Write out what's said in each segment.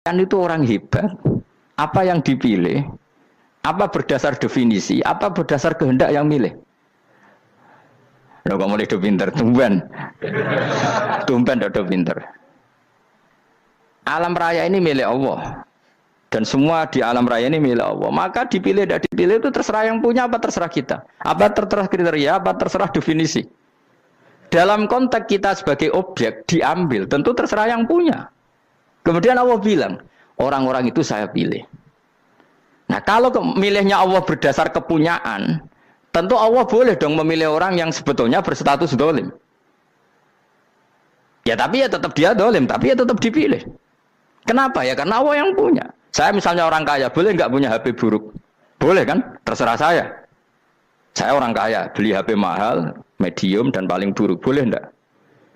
Kan itu orang hebat. Apa yang dipilih? Apa berdasar definisi? Apa berdasar kehendak yang milih? Lo kamu udah pinter, tumben udah pinter. Alam raya ini milik Allah, dan semua di alam raya ini milik Allah. Maka dipilih tidak dipilih itu terserah yang punya, apa terserah kita. Apa terserah kriteria, apa terserah definisi. Dalam konteks kita sebagai objek diambil, tentu terserah yang punya. Kemudian Allah bilang, orang-orang itu saya pilih. Nah kalau milihnya Allah berdasar kepunyaan, tentu Allah boleh dong memilih orang yang sebetulnya berstatus dolim. Ya tapi ya tetap dia dolim, tapi ya tetap dipilih. Kenapa ya? Karena Allah yang punya. Saya misalnya orang kaya, boleh nggak punya HP buruk? Boleh kan? Terserah saya. Saya orang kaya, beli HP mahal, medium dan paling buruk. Boleh enggak?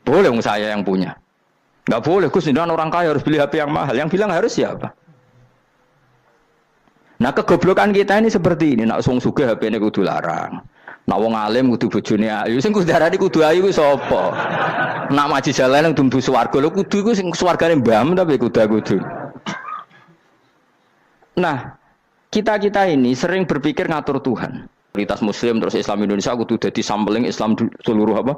Boleh, saya yang punya. Nggak boleh, Gus, orang kaya harus beli HP yang mahal. Yang bilang harus siapa? Nah kegoblokan kita ini seperti ini. Nak wong sugih HP ini kudu larang. Nak wong alim kudu bojone ayu. Sing kudu darani kudu ayu kuwi sapa? Nak maji jalan yang tumbuh swarga lho kudu iku sing swargane mbahmu tapi kudu. Nah, kita ini sering berpikir ngatur Tuhan. Prioritas muslim terus Islam Indonesia kudu dadi sampling Islam seluruh apa?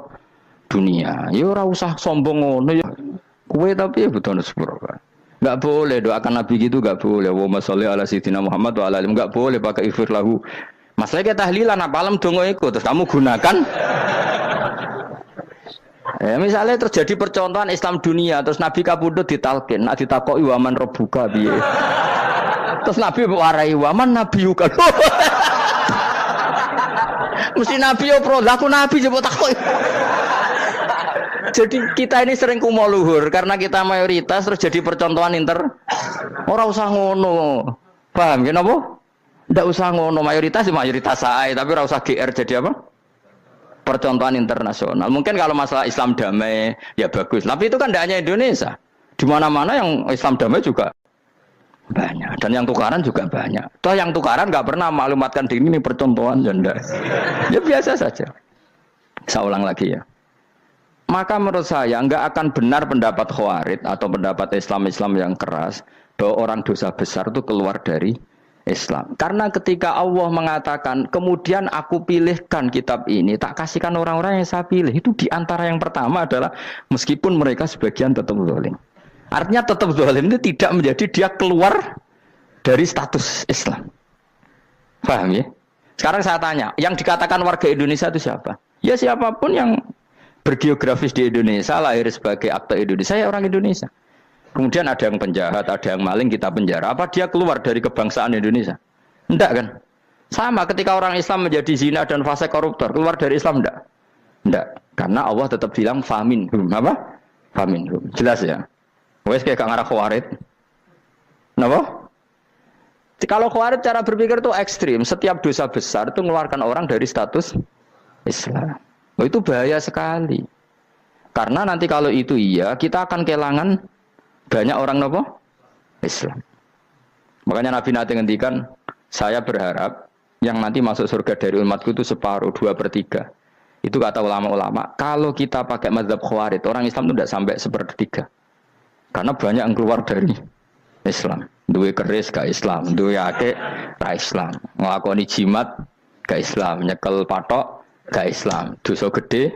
Dunia. Ya ora usah sombong ngono ya. Kowe tapi ya betul sepuro. Enggak boleh doakan Nabi gitu, enggak boleh. Allahumma sholli ala sayyidina Muhammad wa ala alihi. Enggak boleh pakai ighfir lahu. Masalahnya tahlilan apa alam donga iku terus kamu gunakan. Misalnya terjadi percontohan Islam dunia terus Nabi kapundhut ditalkin, nak ditakoki waman rabbuka piye. Terus Nabi warai waman nabiyuka. Mesti Nabi yo pro, lah aku Nabi coba takoki. Jadi kita ini sering kumo luhur karena kita mayoritas terus jadi percontohan Ora usah ngono. Paham ya napa? Ndak usah ngono, mayoritas saya, tapi ora usah GR jadi apa? Percontohan internasional. Mungkin kalau masalah Islam damai ya bagus, tapi itu kan tidak hanya Indonesia. Di mana-mana yang Islam damai juga banyak dan yang tukaran juga banyak. Toh yang tukaran nggak pernah maklumatkan diri ini percontohan janda. Ya biasa saja. Saya ulang lagi ya. Maka menurut saya nggak akan benar pendapat Khawarij atau pendapat Islam yang keras bahwa orang dosa besar itu keluar dari Islam. Karena ketika Allah mengatakan kemudian aku pilihkan kitab ini tak kasihkan orang-orang yang saya pilih, itu diantara yang pertama adalah meskipun mereka sebagian tetap zalim. Artinya tetap zalim itu tidak menjadi dia keluar dari status Islam. Paham ya? Sekarang saya tanya, yang dikatakan warga Indonesia itu siapa? Ya siapapun yang bergeografis di Indonesia, lahir sebagai akte Indonesia, ya orang Indonesia. Kemudian ada yang penjahat, ada yang maling, kita penjara. Apa dia keluar dari kebangsaan Indonesia? Enggak kan? Sama ketika orang Islam menjadi zina dan fase koruptor, keluar dari Islam enggak? Enggak. Karena Allah tetap bilang faminhum. Apa? Faminhum. Jelas ya? Wes kayak ngarah Khawarij. Kenapa? Kalau Khawarij cara berpikir itu ekstrim. Setiap dosa besar itu mengeluarkan orang dari status Islam. Oh, itu bahaya sekali. Karena nanti kalau itu iya, kita akan kehilangan banyak orang nopo Islam. Makanya Nabi nanti ngendikan, saya berharap yang nanti masuk surga dari umatku itu separuh, 2/3. Itu kata ulama-ulama. Kalau kita pakai mazhab Khawarij, orang Islam itu tidak sampai 1/3. Karena banyak yang keluar dari Islam. Duwe keris gak Islam, duwe akeh ra Islam. Nglakoni jimat gak Islam, nyekel patok gak Islam, dosa gede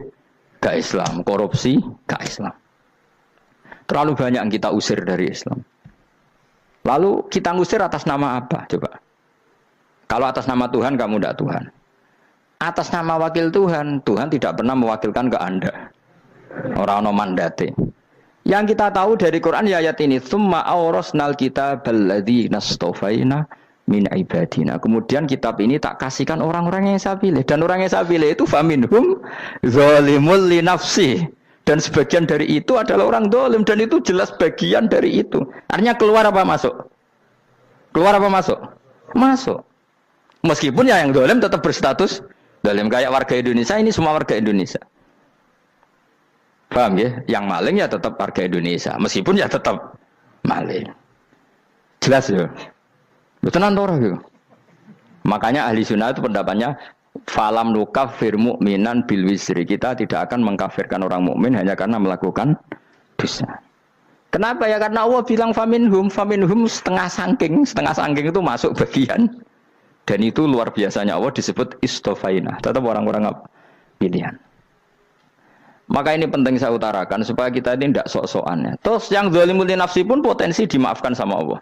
gak Islam, korupsi gak Islam. Terlalu banyak yang kita usir dari Islam. Lalu kita ngusir atas nama apa? Coba. Kalau atas nama Tuhan kamu tidak Tuhan. Atas nama wakil Tuhan, Tuhan tidak pernah mewakilkan ke Anda. Orang-orang mandate. Yang kita tahu dari Quran ya ayat ini, tsumma awrasnal kitabal ladzina astafaina min ibadina. Kemudian kitab ini tak kasihkan orang-orang yang saya pilih, dan orang yang saya pilih itu faminhum zalimul li nafsi, dan sebagian dari itu adalah orang zalim, dan itu jelas bagian dari itu. Artinya keluar apa masuk? Keluar apa masuk? Masuk. Meskipun ya yang zalim tetap berstatus zalim, kayak warga Indonesia ini semua warga Indonesia. Paham ya? Yang maling ya tetap warga Indonesia, meskipun ya tetap maling. Jelas ya? Tenan ora gitu. Makanya ahli sunnah itu pendapatnya falam nukafir mu'minan bil wisri. Kita tidak akan mengkafirkan orang mukmin hanya karena melakukan dosa. Kenapa ya? Karena Allah bilang faminhum setengah sangking itu masuk bagian. Dan itu luar biasanya Allah disebut istofaina. Tetap orang-orang pilihan. Maka ini penting saya utarakan supaya kita ini tidak sok-sokan. Terus yang zalimul nafsi pun potensi dimaafkan sama Allah.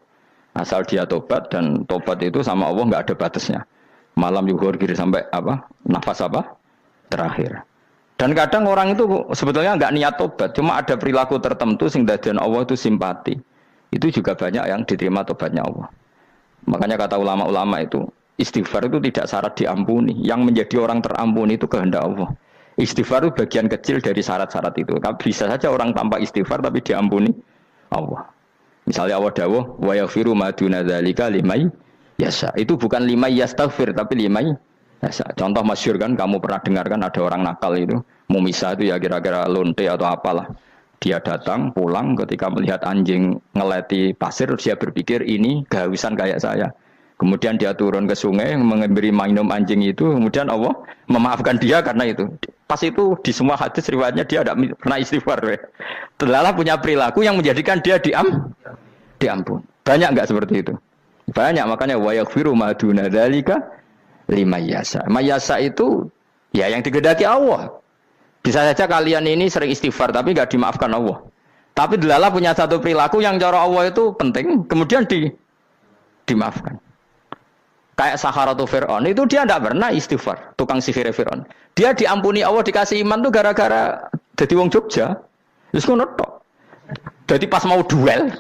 Asal dia tobat, dan tobat itu sama Allah nggak ada batasnya. Malam yuhur kiri sampai apa? Nafas apa? Terakhir. Dan kadang orang itu sebetulnya nggak niat tobat, cuma ada perilaku tertentu sehingga dan Allah itu simpati. Itu juga banyak yang diterima tobatnya Allah. Makanya kata ulama-ulama itu, istighfar itu tidak syarat diampuni. Yang menjadi orang terampuni itu kehendak Allah. Istighfar itu bagian kecil dari syarat-syarat itu. Bisa saja orang tanpa istighfar tapi diampuni Allah. Misalnya Allah dawuh, wa yaghfiru ma duna dzalika liman yasha. Itu bukan liman yastaghfir tapi liman yasha. Contoh masyhur kan, kamu pernah dengar kan ada orang nakal itu, mau misah itu ya kira-kira lonte atau apalah. Dia datang pulang ketika melihat anjing ngeleti pasir, dia berpikir ini kehausan kayak saya. Kemudian dia turun ke sungai memberi minum anjing itu, kemudian Allah memaafkan dia karena itu. Pas itu di semua hadis riwayatnya dia tidak pernah istighfar. Telah punya perilaku yang menjadikan dia diampun. Banyak enggak seperti itu? Banyak, makanya wa yaghfiru ma duna dzalika liman yasha. Mayasa itu ya yang digedaki Allah. Bisa saja kalian ini sering istighfar tapi enggak dimaafkan Allah. Tapi delala punya satu perilaku yang cara Allah itu penting, kemudian dimaafkan. Kayak Saharatu Fir'aun, itu dia tidak pernah istighfar, tukang sihir Fir'aun. Dia diampuni Allah, dikasih iman tuh gara-gara jadi wong Jogja. Terus ngono tok. Jadi pas mau duel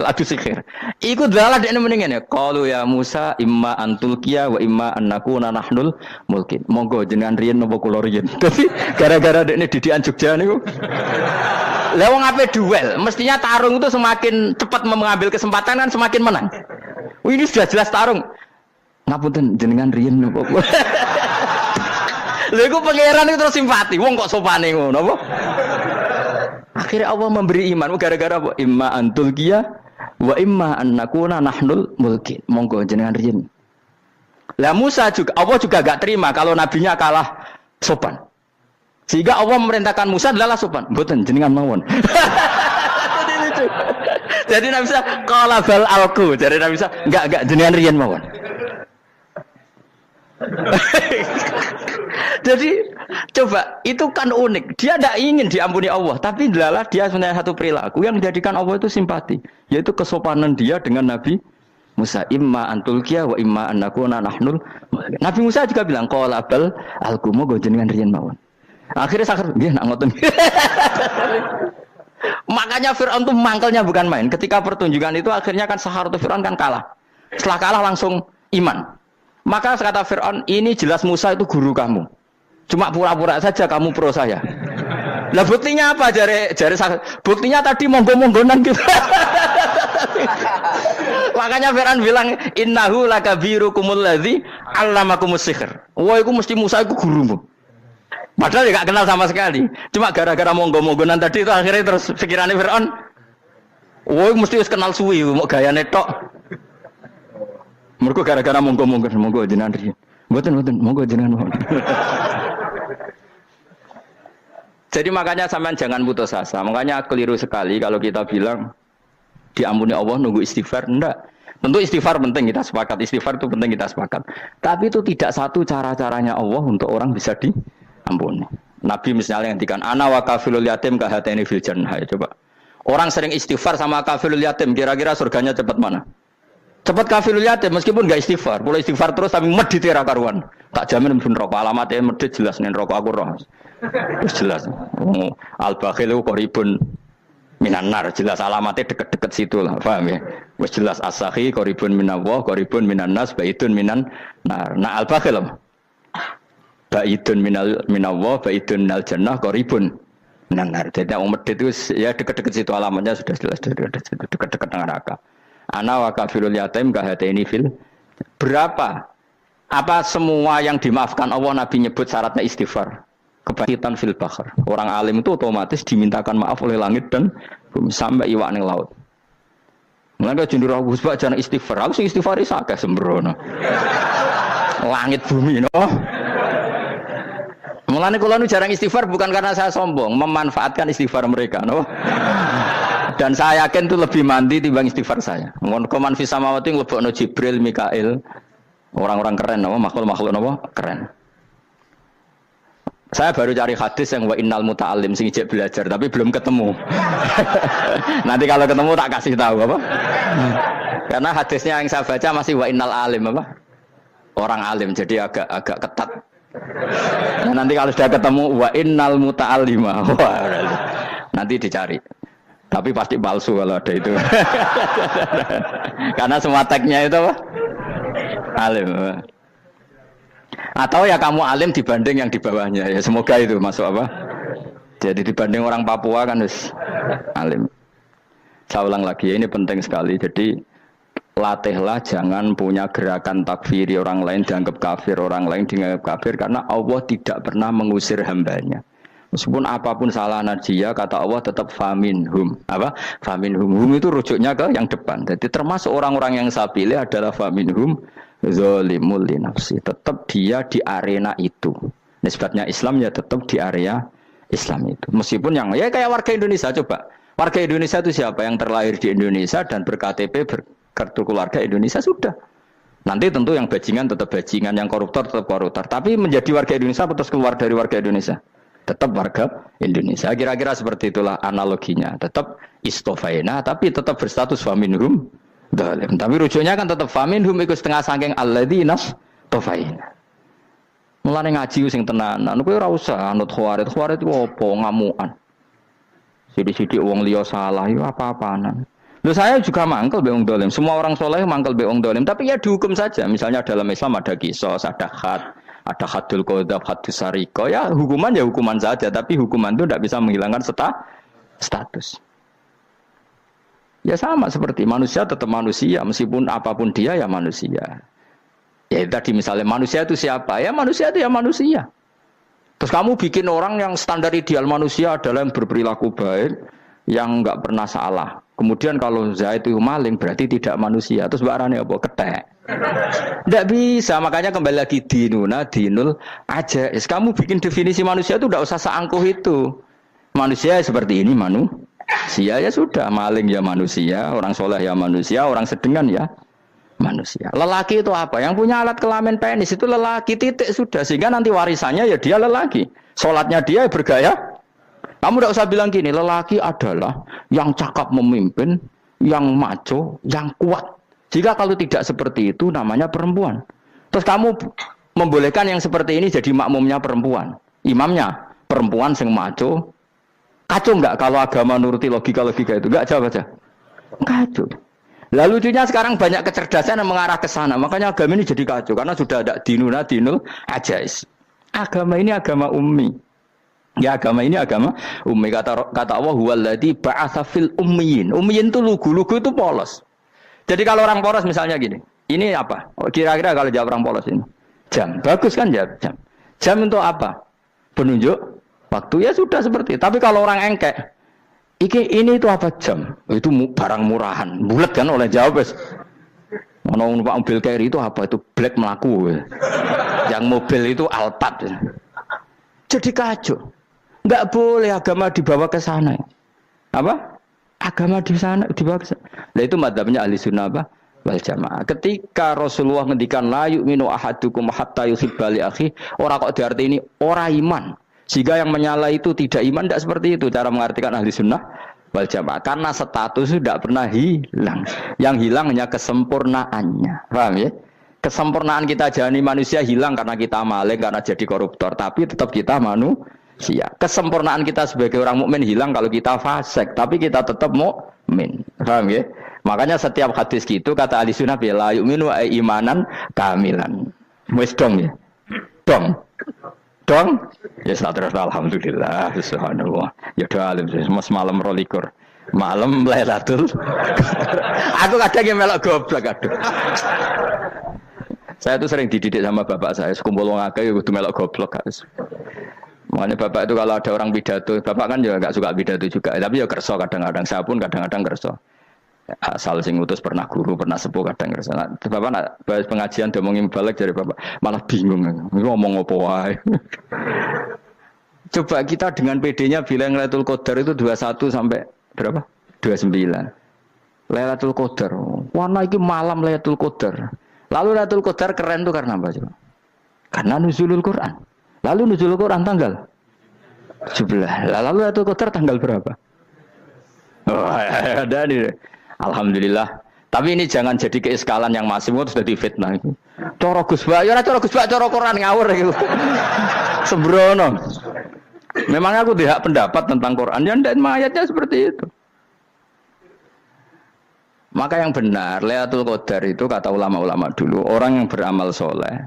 adu sihir. Iku dalah dekne mendingan ya. Qalu ya Musa imma antulqiya wa imma annakuna nahnul mulkin. Monggo jenengan riyen napa kula riyen. Dadi gara-gara dekne didikan Jogja niku. Lah wong ape duel, mestinya tarung itu semakin cepat mengambil kesempatan kan semakin menang. Ini sudah jelas tarung. Ngapunten jenengan riyen napa kula. Lha iku pangeran itu terus simpati. Wong kok sopane ngono apa? Akhirnya Allah memberi iman gara-gara apa? Imma antul qiyah wa imma annakuna nahnul mulkin. Monggo jenengan riyen. Lah Musa juga Allah juga enggak terima kalau nabinya kalah sopan. Sehingga Allah memerintahkan Musa adalah sopan. Mboten jenengan mawon. Jadi Nabi Musa qala bal alqu. Jadi Nabi Musa enggak jenengan riyen mawon. Jadi coba itu kan unik. Dia tidak ingin diampuni Allah, tapi adalah dia sebenarnya satu perilaku yang menjadikan Allah itu simpati, yaitu kesopanan dia dengan Nabi Musa. Imma antulqiya wa imma annakuna nahnul. Nabi Musa juga bilang qala bal alqumu go jenengan riyen mawon. Akhirnya sakar nggih nak ngoten. Makanya Firaun tuh mangkelnya bukan main. Ketika pertunjukan itu akhirnya kan Saharatu Firaun kan kalah. Setelah kalah langsung iman. Maka kata Fir'aun, ini jelas Musa itu guru kamu. Cuma pura-pura saja kamu pro saya. Lah buktinya apa? Jari buktinya tadi monggo-monggonan gitu. Makanya Fir'aun bilang, innahu lakabirukumul ladzi 'allamakumus sihr. Wah, itu mesti Musa itu gurumu. Padahal dia enggak kenal sama sekali. Cuma gara-gara monggo-monggonan tadi itu akhirnya terus pikirannya Fir'aun, wah, mesti harus kenal suwi, mau gayane tok. Mergo gara-gara monggo jenengan riyen. Mboten monggo jenengan mawon. Jadi makanya sampean jangan putus asa. Makanya keliru sekali kalau kita bilang diampuni Allah nunggu istighfar. Enggak. Tentu istighfar penting, kita sepakat. Istighfar itu penting, kita sepakat. Tapi itu tidak satu cara-caranya Allah untuk orang bisa diampuni. Nabi misalnya ngendikan ana wa kafilul yatim ka hataini fil jannah. Coba. Orang sering istighfar sama kafilul yatim, kira-kira surganya cepat mana? Cepat kafirul yatim meskipun enggak istighfar. Kalau istighfar terus tapi medit ra karuan. Tak jamin pun rokok alamatnya medit jelas nen rokok aku roh. Terus jelas. Al-bakhilu qaribun minan nar, jelas alamatnya deket-deket situ lah, paham ya? Wis jelas as-sakhi qaribun minallah, qaribun minan nas, baidun minan nar. Nah al-bakhil baidun minallah, baidun minal jannah, qaribun minan nar. Jadi wong medit itu ya deket-deket situ alamatnya sudah jelas deket-deket neraka. Ana wa kafirul yatim kahataini fil. Berapa? Apa semua yang dimaafkan Allah Nabi nyebut syaratnya istighfar? Kebakitan fil bahr. Orang alim itu otomatis dimintakan maaf oleh langit dan bumi sampai iwak ning laut. Mulane jendur aku sebab jangan istighfar. Aku sing istighfar is akeh sembrono. Langit bumi no. Mulane kula nu jarang istighfar bukan karena saya sombong, memanfaatkan istighfar mereka no. Dan saya yakin itu lebih mandi timbang istighfar saya. Koman fis samawati nglebokno Jibril, Mikail. Orang-orang keren apa makhluk-makhluk apa? Keren. Saya baru cari hadis yang wa innal muta'allim sing ijek belajar tapi belum ketemu. Nanti kalau ketemu tak kasih tahu apa? Karena hadisnya yang saya baca masih wa innal alim apa? Orang alim jadi agak ketat. Nah, nanti kalau sudah ketemu wa innal muta'allima. Nanti dicari. Tapi pasti palsu kalau ada itu. Karena semua tagnya itu apa? Alim. Atau ya kamu alim dibanding yang di bawahnya. Ya semoga itu masuk apa? Jadi dibanding orang Papua kan harus alim. Saya ulang lagi, ini penting sekali. Jadi latihlah jangan punya gerakan takfiri orang lain dianggap kafir, orang lain dianggap kafir. Karena Allah tidak pernah mengusir hambanya. Meskipun apapun salah dia, kata Allah tetap faminhum. Apa? Faminhum. Hum itu rujuknya ke yang depan. Jadi termasuk orang-orang yang saya pilih adalah faminhum zalimul li nafsi. Tetap dia di arena itu. Nisbatnya Islam ya tetap di area Islam itu. Meskipun yang ya kayak warga Indonesia coba. Warga Indonesia itu siapa? Yang terlahir di Indonesia dan berKTP berkartu keluarga Indonesia sudah. Nanti tentu yang bajingan tetap bajingan, yang koruptor tetap koruptor. Tapi menjadi warga Indonesia terus keluar dari warga Indonesia. Tetap warga Indonesia. Kira-kira seperti itulah analoginya. Tetap istofaina, tapi tetap berstatus faminhum dalim. Tapi rujuknya kan tetap faminhum ikut setengah sangking alladzina tofaina. Mulane ngaji sing tenanan. Kowe ora usah anut khawarit. Khawarit ku apa ngamukan. Sidik-sidik wong liya salah yo apa-apaan. Loh saya juga mangkel be wong dalim. Semua orang soleh mangkel be wong dalim, tapi ya dihukum saja. Misalnya dalam Islam ada qisas, ada had. Ada hadul qadzaf, hadus sariko, ya hukuman saja, tapi hukuman itu tidak bisa menghilangkan status. Ya sama seperti manusia tetap manusia, meskipun apapun dia ya manusia. Ya tadi misalnya manusia itu siapa? Ya manusia itu ya manusia. Terus kamu bikin orang yang standar ideal manusia adalah yang berperilaku baik, yang nggak pernah salah. Kemudian kalau Zaid itu maling berarti tidak manusia. Terus barangnya apa? Ketek. Tidak bisa, makanya kembali lagi dinul aja. Kamu bikin definisi manusia itu tidak usah seangkuh itu. Manusia seperti ini manusia ya sudah, maling ya manusia, orang soleh ya manusia, orang sedengan ya manusia. Lelaki itu apa? Yang punya alat kelamin penis itu lelaki titik sudah. Sehingga nanti warisannya ya dia lelaki. Sholatnya dia bergaya. Kamu tidak usah bilang gini, lelaki adalah yang cakap memimpin, yang maco, yang kuat. Jika kalau tidak seperti itu namanya perempuan. Terus kamu membolehkan yang seperti ini jadi makmumnya perempuan. Imamnya perempuan sing maco. Kacau enggak kalau agama nuruti logika-logika itu? Enggak, jawab aja. Kacau. Lalu lucunya sekarang banyak kecerdasan yang mengarah ke sana. Makanya agama ini jadi kacau. Karena sudah ada dinul ajais. Agama ini agama ummi. Ya agama ini agama ummi. Kata Allah huwallazi ba'atsa fil ummiyin. Ummiyin itu lugu-lugu itu polos. Jadi kalau orang polos misalnya gini, ini apa? Kira-kira kalau jawab orang polos ini, jam. Bagus kan jawab jam. Jam untuk apa? Penunjuk waktu ya sudah seperti itu. Tapi kalau orang engkek, ini itu apa jam? Itu barang murahan. Bulat kan oleh jawab. Mau numpak mobil carry itu apa? Itu black melaku. Yang mobil itu Alphard. Jadi kacau. Enggak boleh agama dibawa ke sana. Apa? Agama di sana dibawa ke sana. Nah itu madzhabnya ahli sunnah apa? Wal jamaah. Ketika Rasulullah ngendikan la yu'minu ahadukum hatta yuhibba li akhi, ora kok diarti ini ora iman. Jika yang menyala itu tidak iman, tidak seperti itu cara mengartikan ahli sunnah wal jamaah. Karena status tidak pernah hilang. Yang hilang hanya kesempurnaannya. Paham ya? Kesempurnaan kita jadi manusia hilang karena kita maling, karena jadi koruptor. Tapi tetap kita manusia. Kesempurnaan kita sebagai orang mukmin hilang kalau kita fasik, tapi kita tetap mukmin. Paham ya? Makanya setiap hadis gitu kata ahli sunnah la yu'minu imanan kamilan. Wis dong ya. Dong. Ya terus alhamdulillah subhanallah. Ya doa alim mas malam 12. Malam Lailatul. Aku kadang yang melok goblok aduh. Saya tuh sering dididik sama bapak saya, sekumpul wong akeh kudu melok goblok guys. Makanya bapak itu kalau ada orang pidato, bapak kan juga enggak suka pidato juga, tapi ya kerso kadang-kadang, saya pun kadang-kadang kerso. Asal sing utus pernah guru, pernah sepuh kadang kerso. Nah, bapak nak bahas pengajian ngomongin balik dari bapak, malah bingung ngomong apa wae. Coba kita dengan PD-nya bilang Lailatul Qadar itu 21 sampai berapa? 29. Lailatul Qadar. Warna iki malam Lailatul Qadar. Lalu Lailatul Qadar keren tuh karena apa coba? Karena nuzulul Quran. Lalu nuzulul Quran tanggal 17. Lalu Lailatul Qadar tanggal berapa? Oh, ada nih. Alhamdulillah. Tapi ini jangan jadi keiskalan yang masih sudah difitnah itu. Cara Gus Bak, ya cara Gus Bak, cara Quran ngawur gitu. Sembrono. Memang aku tidak pendapat tentang Quran, ya dan ayatnya seperti itu. Maka yang benar, Lailatul Qadar itu kata ulama-ulama dulu, orang yang beramal soleh,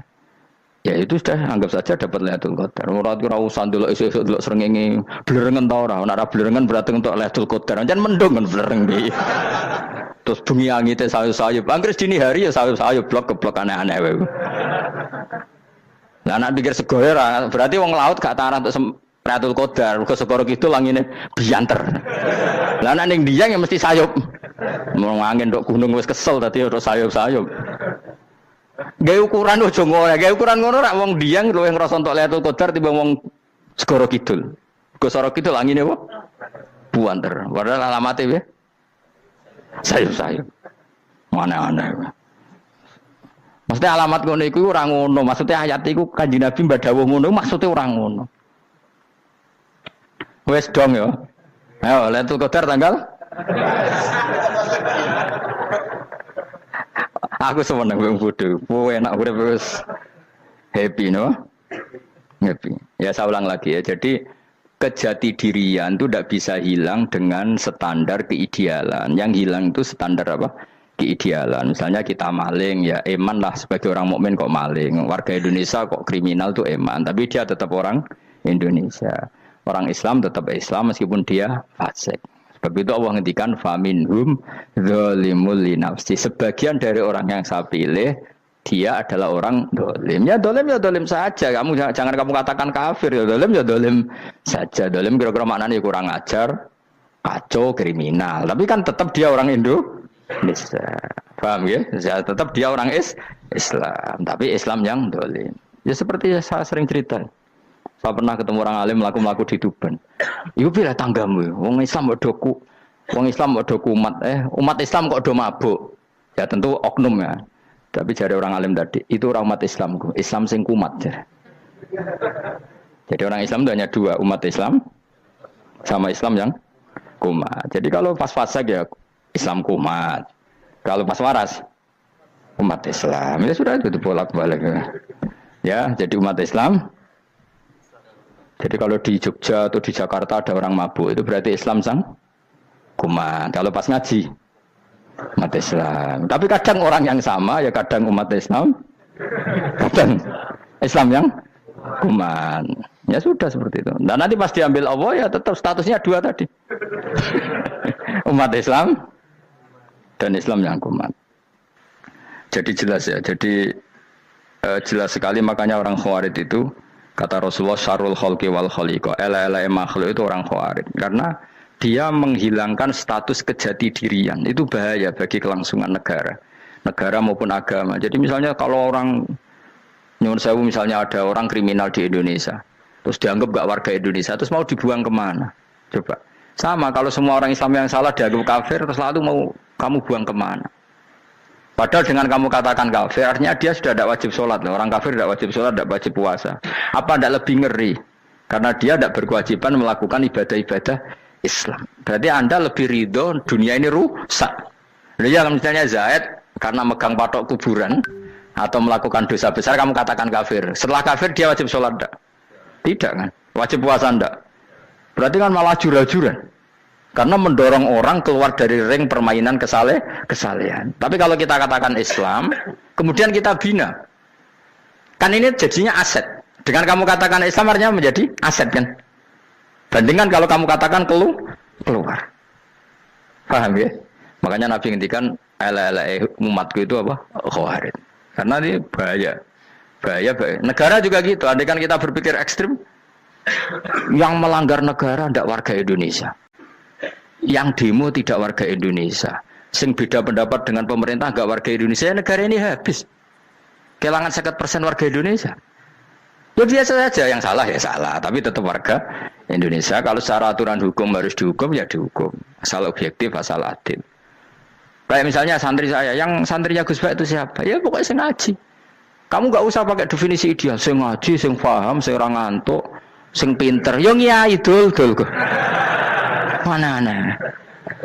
ya itu sudah anggap saja dapat Lailatul Qadar. Ora usah ndelok esuk-esuk ndelok srengenge blerengen ta ora. Nek ora blerengen berarti untuk Lailatul Qadar. Jan mendung kan blereng iki. Terus bengi angite sayup-sayup. Anggere dini hari ya sayup-sayup blok-blok aneh-aneh wae. Lah nek pikir segoyo ora, berarti wong laut gak tarah untuk Lailatul Qadar. Mergo segoro kidul langine bianter. Lah nek ning Dieng ya mesti sayup. Mau angin ndok gunung wis kesel dadi ora sayup-sayup. Gawe ukuran ojo ngono, gawe ukuran ngono rak wong Dieng luwih ngrasa entuk Lailatul Qadar timbang wong segoro kidul. Segoro kidul angine apa? Buanter. Padahal alamate piye? Sayup-sayup. Mana-mana. Maksudnya alamat ngono iku ora ngono, maksudnya ayat iku Kanjeng Nabi mbak dawuh ngono, maksudnya ora ngono. Wes dong ya. Ayo Lailatul Qadar tanggal aku seneng wong bodho. Kowe enak urip wis happy no? Happy. Ya saya ulang lagi ya. Jadi kejati dirian itu tidak bisa hilang dengan standar keidealan. Yang hilang itu standar apa? Keidealan. Misalnya kita maling, ya eman lah sebagai orang mukmin kok maling. Warga Indonesia kok kriminal tuh eman, tapi dia tetap orang Indonesia. Orang Islam tetap Islam meskipun dia fasik. Sebab itu Allah ngendikan faminhum zalimul linafsi. Sebagian dari orang yang saya pilih dia adalah orang dolim. Ya dolim saja. Kamu jangan kamu katakan kafir ya dolim saja. Dolim kira-kira maknanya kurang ajar, kacau, kriminal. Tapi kan tetap dia orang Indonesia. Paham ya? Tetap dia orang Islam. Tapi Islam yang dolim. Ya seperti saya sering cerita. Saya pernah ketemu orang alim melaku di Tuban. Iku pilih tanggamu. Wong Islam kok do kumat. Umat Islam kok do mabuk. Ya tentu oknum ya. Tapi jari orang alim tadi, itu orang umat Islamku. Islam sing kumat. Jadi orang Islam itu hanya dua, umat Islam sama Islam yang kumat. Jadi kalau pas fasik ya Islam kumat. Kalau pas waras umat Islam. Ya sudah itu bolak-balik. Ya, jadi umat Islam. Jadi kalau di Jogja atau di Jakarta ada orang mabuk, itu berarti Islam sang kumat. Kalau pas ngaji umat Islam. Tapi kadang orang yang sama, ya kadang umat Islam, kadang Islam yang kumat. Ya sudah seperti itu. Dan nanti pas diambil Allah, ya tetap statusnya dua tadi. Umat Islam dan Islam yang kumat. Jadi jelas ya. Jadi jelas sekali makanya orang Khawarij itu, kata Rasulullah, syarrul khalqi wal khaliqa. Ela-ela makhluk itu orang Khawarij. Karena dia menghilangkan status kejati dirian. Itu bahaya bagi kelangsungan negara maupun agama. Jadi misalnya kalau orang nyuwun sewu, misalnya ada orang kriminal di Indonesia, terus dianggap gak warga Indonesia, terus mau dibuang kemana? Coba. Sama kalau semua orang Islam yang salah dianggap kafir, terus lalu mau kamu buang kemana? Padahal dengan kamu katakan kafir, artinya dia sudah tidak wajib sholat. Orang kafir tidak wajib sholat, tidak wajib puasa. Apa tidak lebih ngeri? Karena dia tidak berkewajiban melakukan ibadah-ibadah Islam. Berarti Anda lebih ridho dunia ini rusak. Ya misalnya Zaid karena megang patok kuburan atau melakukan dosa besar, kamu katakan kafir. Setelah kafir dia wajib sholat tidak? Tidak kan? Wajib puasa tidak? Berarti kan malah jura-juran. Karena mendorong orang keluar dari ring permainan kesalehan. Tapi kalau kita katakan Islam, kemudian kita bina. Kan ini jadinya aset. Dengan kamu katakan Islam artinya menjadi aset kan? Bandingkan kalau kamu katakan keluar. Paham ya? Makanya Nabi ngendikan ala umatku itu apa? Khawarij. Karena ini bahaya. Bahaya. Negara juga gitu. Andai kan kita berpikir ekstrim, yang melanggar negara tidak warga Indonesia. Yang demo tidak warga Indonesia. Sing beda pendapat dengan pemerintah enggak warga Indonesia, negara ini habis. Kehilangan 50% warga Indonesia. Ya biasa saja, yang salah ya salah, tapi tetap warga Indonesia. Kalau secara aturan hukum harus dihukum ya dihukum, asal objektif, asal adil. Kayak misalnya santri saya, yang santrinya Gus Bak itu siapa? Ya pokoknya saya ngaji. Kamu nggak usah pakai definisi ideal, saya ngaji, saya paham, saya orang ngantuk, saya pinter. Yo ngiyai dul kok. Mana.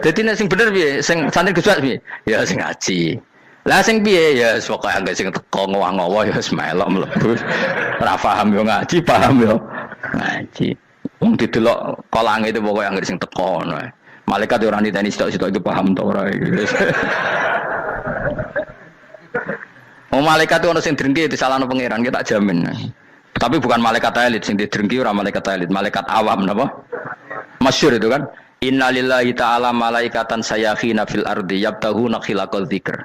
Jadi nek sing bener piye? Sing santri Gus Bak piye? Ya sing ngaji. Lah sing piye ya pokoke anggere sing teko ngowah-ngowah ya melok mlebu. Ora paham yo ngaji, paham yo ngaji. Wong didelok kolange itu pokoke anggere sing teko ngono. Malaikat yo ora niteni sitok-sitok itu paham ta ora iki. Malaikat itu ono sing drengki disalahno pangeran, kita tak jamin. Tapi bukan malaikat elit sing didrengki, ora malaikat elit, malaikat awam napa? Masyhur itu kan. Innalillahi ta'ala malaikatan sayakhina fil ardi yabtahuna khilaqal dzikr.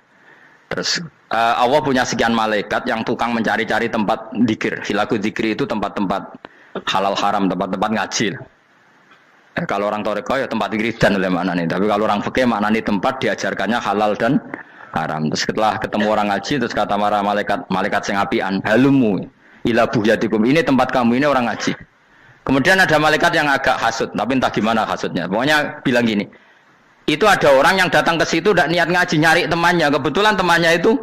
Terus Allah punya sekian malaikat yang tukang mencari-cari tempat dzikir. Khilaqul dzikri itu tempat-tempat halal haram, tempat-tempat ngaji. Kalau orang toreko ya tempat wiridan oleh maknanya. Tapi kalau orang fikih maknanya tempat diajarkannya halal dan haram. Terus setelah ketemu orang ngaji, terus kata para malaikat sing apian, halumu ila buhyatikum. Ini tempat kamu, ini orang ngaji. Kemudian ada malaikat yang agak hasud, tapi entah gimana hasudnya. Pokoknya bilang gini, itu ada orang yang datang ke situ tidak niat ngaji, nyari temannya. Kebetulan temannya itu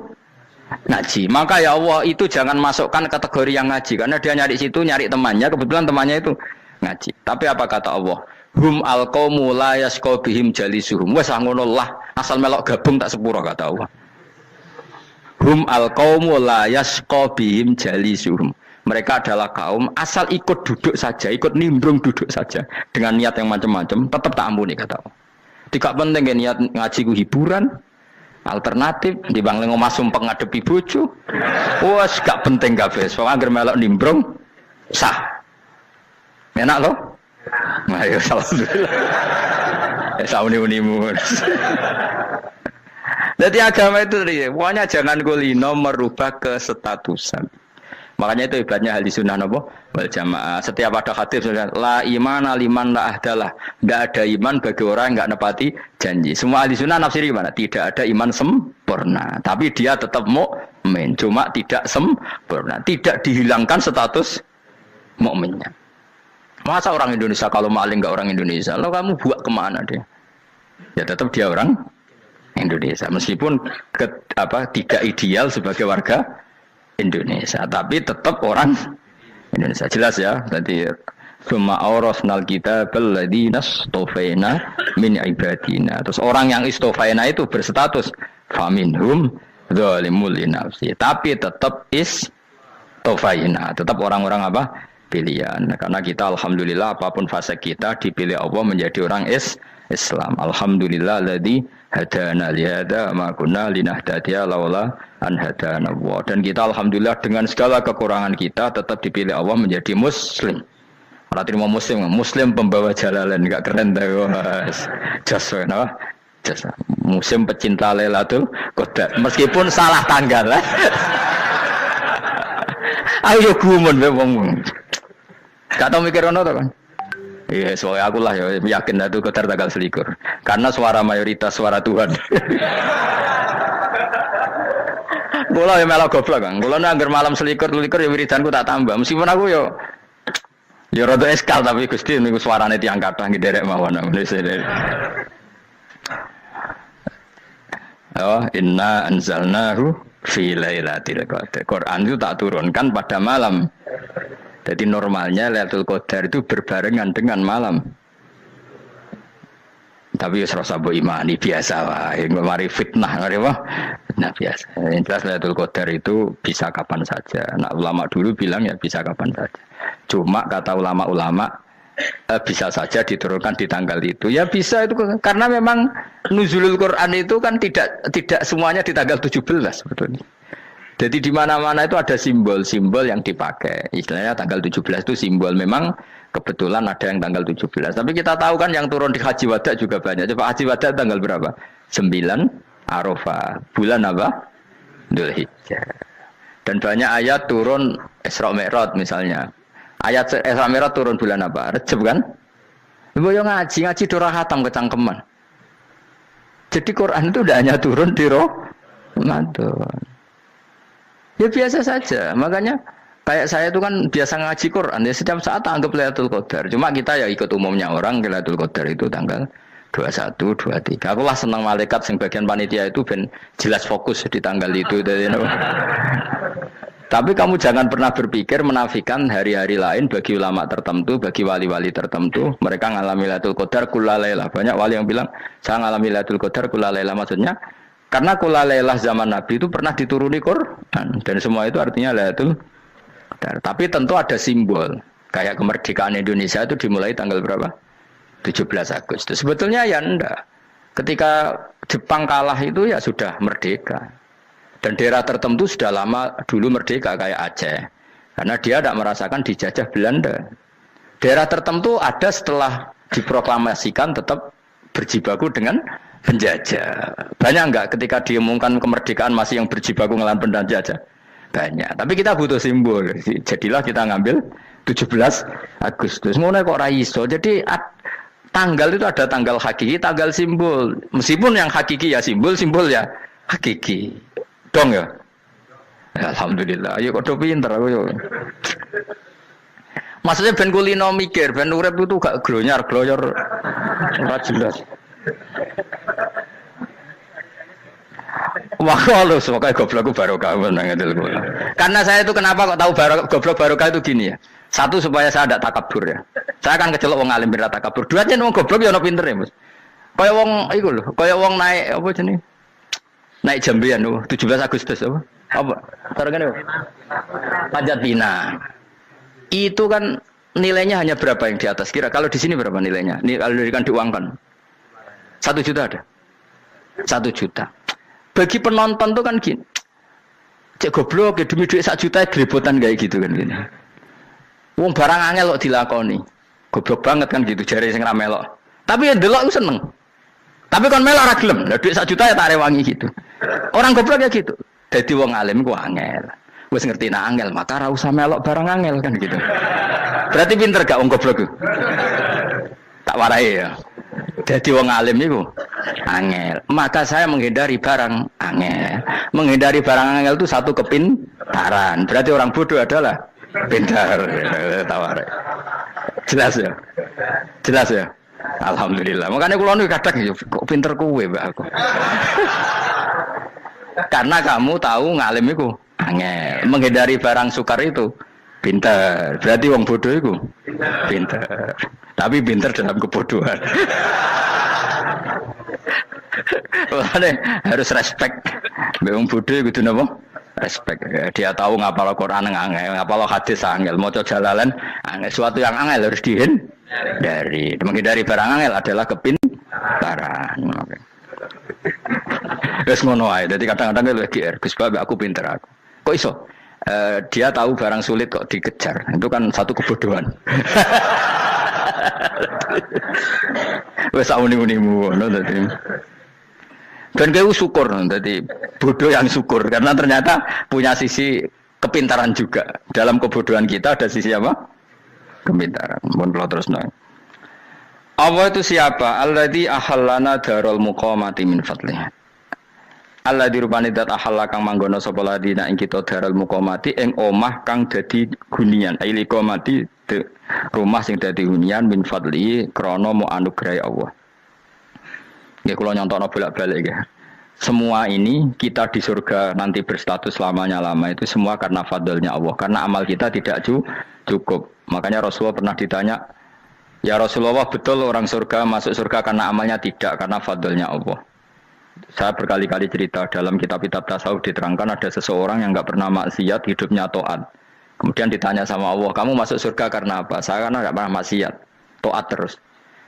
ngaji. Maka ya Allah itu jangan masukkan kategori yang ngaji, karena dia nyari situ, nyari temannya. Kebetulan temannya itu ngaji. Tapi apa kata Allah? Hum alqaumu la yasqa bihim jalisuhum. Wes ngono lah, asal melok gabung tak sepuro kata Allah. Hum alqaumu la yasqa bihim jalisuhum. Mereka adalah kaum asal ikut duduk saja, ikut nimbrung duduk saja dengan niat yang macam-macam, tetap tak ampuni kata Allah. Tidak penting ya niat ngaji ku hiburan, alternatif di bangling omah sumpah ngadepi bojo. Wes gak penting kabeh. Soale anggere melok nimbrung sah. Enak loh. Nah, ya alhamdulillah. Sauni-unimu. Jadi agama itu pokoknya jangan kulino merubah kestatusan. Makanya itu hebatnya ahli sunnah nopo wal jamaah. Setiap ada hadis la iman liman la ahdalah. Tidak ada iman bagi orang yang enggak nepati janji. Semua ahli sunnah nafsiri mana? Tidak ada iman sempurna. Tapi dia tetap mukmin. Cuma tidak sempurna. Tidak dihilangkan status mukminnya. Masa orang Indonesia kalau maling enggak orang Indonesia? Lalu kamu buat kemana dia? Ya tetap dia orang Indonesia. Meskipun tidak ideal sebagai warga Indonesia, tapi tetap orang Indonesia. Jelas ya. Tadi summa awrasnal kitabal ladzina istofaina min ibadina. Terus orang yang istofaina itu berstatus faminhum zalimul linafsi. Tapi tetap istofaina, tetap orang-orang apa? Pilihan. Karena kita alhamdulillah apapun fase kita dipilih Allah menjadi orang Islam. Alhamdulillah alladzi hadana li hadza ma kunna linahtadiya laula an hadana Allah. Dan kita alhamdulillah dengan segala kekurangan kita tetap dipilih Allah menjadi muslim. Ora terima muslim pembawa jalalan, enggak keren ta Mas. Jas napa? Jas. Muslim pecinta Lailatul Qadar. Meskipun salah tanggal. Ayo gumun wae wong. Gak tau mikir ono to kan? Iya, soalnya aku lah ya yakin itu Qadar tanggal 21. Karena suara mayoritas suara Tuhan. Kula ya melok goblok kan. Kula nek anggar malam 21 ya wiridanku tak tambah. Meskipun aku ya rada eskal tapi Gusti niku suarane tiyang kathah nderek mawon. Oh, inna anzalnahu fi lailatul qadar. Quran itu tak turunkan pada malam. Jadi normalnya Lailatul Qadar itu berbarengan dengan malam. Tapi ya serasa bu imani biasa lah. Mari fitnah, mari wah. Nah biasa. Yang jelas Lailatul Qadar itu bisa kapan saja. Nah ulama dulu bilang ya bisa kapan saja. Cuma kata ulama-ulama bisa saja diturunkan di tanggal itu. Ya bisa itu karena memang nuzulul Quran itu kan tidak semuanya di tanggal 17 sebetulnya. Jadi di mana-mana itu ada simbol-simbol yang dipakai. Istilahnya tanggal 17 itu simbol. Memang kebetulan ada yang tanggal 17. Tapi kita tahu kan yang turun di Haji Wada juga banyak. Coba Haji Wada tanggal berapa? 9 Arafah. Bulan apa? Dzulhijjah. Dan banyak ayat turun Isra Mi'raj misalnya. Ayat Isra Mi'raj turun bulan apa? Rejab kan? Ibu yang ngaji dorah hatam kecangkeman. Jadi Quran itu tidak hanya turun di Ramadan. Ya biasa saja. Makanya Kayak saya itu kan biasa ngaji Quran, ya setiap saat anggap Lailatul Qadar. Cuma kita ya ikut umumnya orang, Lailatul Qadar itu tanggal 21, 23. Aku lah senang malaikat sing bagian panitia itu ben jelas fokus di tanggal itu. Tapi kamu jangan pernah berpikir menafikan hari-hari lain bagi ulama tertentu, bagi wali-wali tertentu. Mereka ngalami Lailatul Qadar kullalaila. Banyak wali yang bilang, saya ngalami Lailatul Qadar kullalaila. Maksudnya, karena kullalaila zaman Nabi itu pernah dituruni Quran. Dan semua itu artinya Lailatul Qadar. Tapi tentu ada simbol. Kayak kemerdekaan Indonesia itu dimulai tanggal berapa? 17 Agustus. Sebetulnya ya enggak. Ketika Jepang kalah itu ya sudah merdeka. Dan daerah tertentu sudah lama dulu merdeka kayak Aceh. Karena dia tidak merasakan dijajah Belanda. Daerah tertentu ada setelah diproklamasikan tetap berjibaku dengan penjajah. Banyak enggak ketika diumumkan kemerdekaan masih yang berjibaku ngelawan penjajah? Banyak. Tapi kita butuh simbol. Jadilah kita ngambil 17 Agustus. Ngono kok ra iso. Jadi tanggal itu ada tanggal hakiki, tanggal simbol. Meskipun yang hakiki ya simbol, simbol ya hakiki. Dong ya? Alhamdulillah. Ayo kok pinter aku yo. Maksudnya ben kulino mikir, ben urip itu gak glonyar-glonyor ora jelas. Wah, kalau semoga goblok barokah menang itu. Karena saya itu kenapa kok tahu goblok barokah itu gini ya. Satu supaya saya tidak takabur ya. Saya akan kecelok wong alim berat takabur. Dua aja wong goblok ya ono pinter ya, Mas. Kaya wong iku lho, kaya wong naik apa jenenge? Naik jambian lho, 17 Agustus apa? Apa? Targane apa? Panjat Pinang. Itu kan nilainya hanya berapa yang di atas kira? Kalau di sini berapa nilainya? Kalau diberikan diuangkan. 1 juta ada. 1 juta. Bagi penonton tuh kan gini. Cek goblok ya demi duit 1 juta grebotan kayak gitu kan gini. Wong barang angel kok dilakoni. Goblok banget kan gitu jare sing ra melok. Tapi ya delok ku seneng. Tapi kon melok ora gelem. Lah duit 1 juta ya tak rewangi gitu. Orang goblok ya gitu. Dadi wong alim ku angel. Wis ngerti nak angel maka ora usah melok barang angel kan gitu. Berarti pinter gak wong goblok ku? Tak warai ya. Jadi wong alim itu angel. Maka saya menghindari barang angel. Menghindari barang angel itu satu kepintaran. Berarti orang bodoh adalah pintar. Tawar. Jelas ya. Jelas ya. Alhamdulillah. Makanya kula nu kadang kok pinter kowe mbak aku. Karena kamu tahu ngalim itu angel. Menghindari barang sukar itu pintar. Berarti wong bodoh itu pintar. Tapi pintar dalam kebodohan. Harus respect. Wong bodoh itu napa? Respect. Dia tahu ngapal Quran angel, ngapal hadis angel, maca jalalan angel. Suatu yang angel harus dihindari. Menghindari barang angel adalah kepintaran. Wes ngono ae. Dadi kadang-kadang lagi Gus Bab aku pinter aku. Kok iso? Dia tahu barang sulit kok dikejar. Itu kan satu kebodohan. Wes uni-unimu ngono dadi. Dan kayak syukur dadi bodoh yang syukur karena ternyata punya sisi kepintaran juga. Dalam kebodohan kita ada sisi apa? Kepintaran. Mun kula terusno. Allah itu siapa? Alladzi ahallana darul muqamati min fadlih. Alladzi rupane dat ahalla kang manggono sapa ladina ing kita darul muqamati ing omah kang dadi gunian. Aili qamati rumah sing dadi hunian min fadli krana mu anugerah Allah. Nggih kula nyontokno bolak-balik ya. Semua ini kita di surga nanti berstatus lamanya-lama itu semua karena fadlnya Allah. Karena amal kita tidak cukup. Makanya Rasulullah pernah ditanya, "Ya Rasulullah, betul orang surga masuk surga karena amalnya tidak karena fadlnya Allah?" Saya berkali-kali cerita dalam kitab-kitab tasawuf diterangkan ada seseorang yang enggak pernah maksiat, hidupnya taat. Kemudian ditanya sama Allah, "Kamu masuk surga karena apa?" "Saya karena enggak pernah maksiat, taat terus."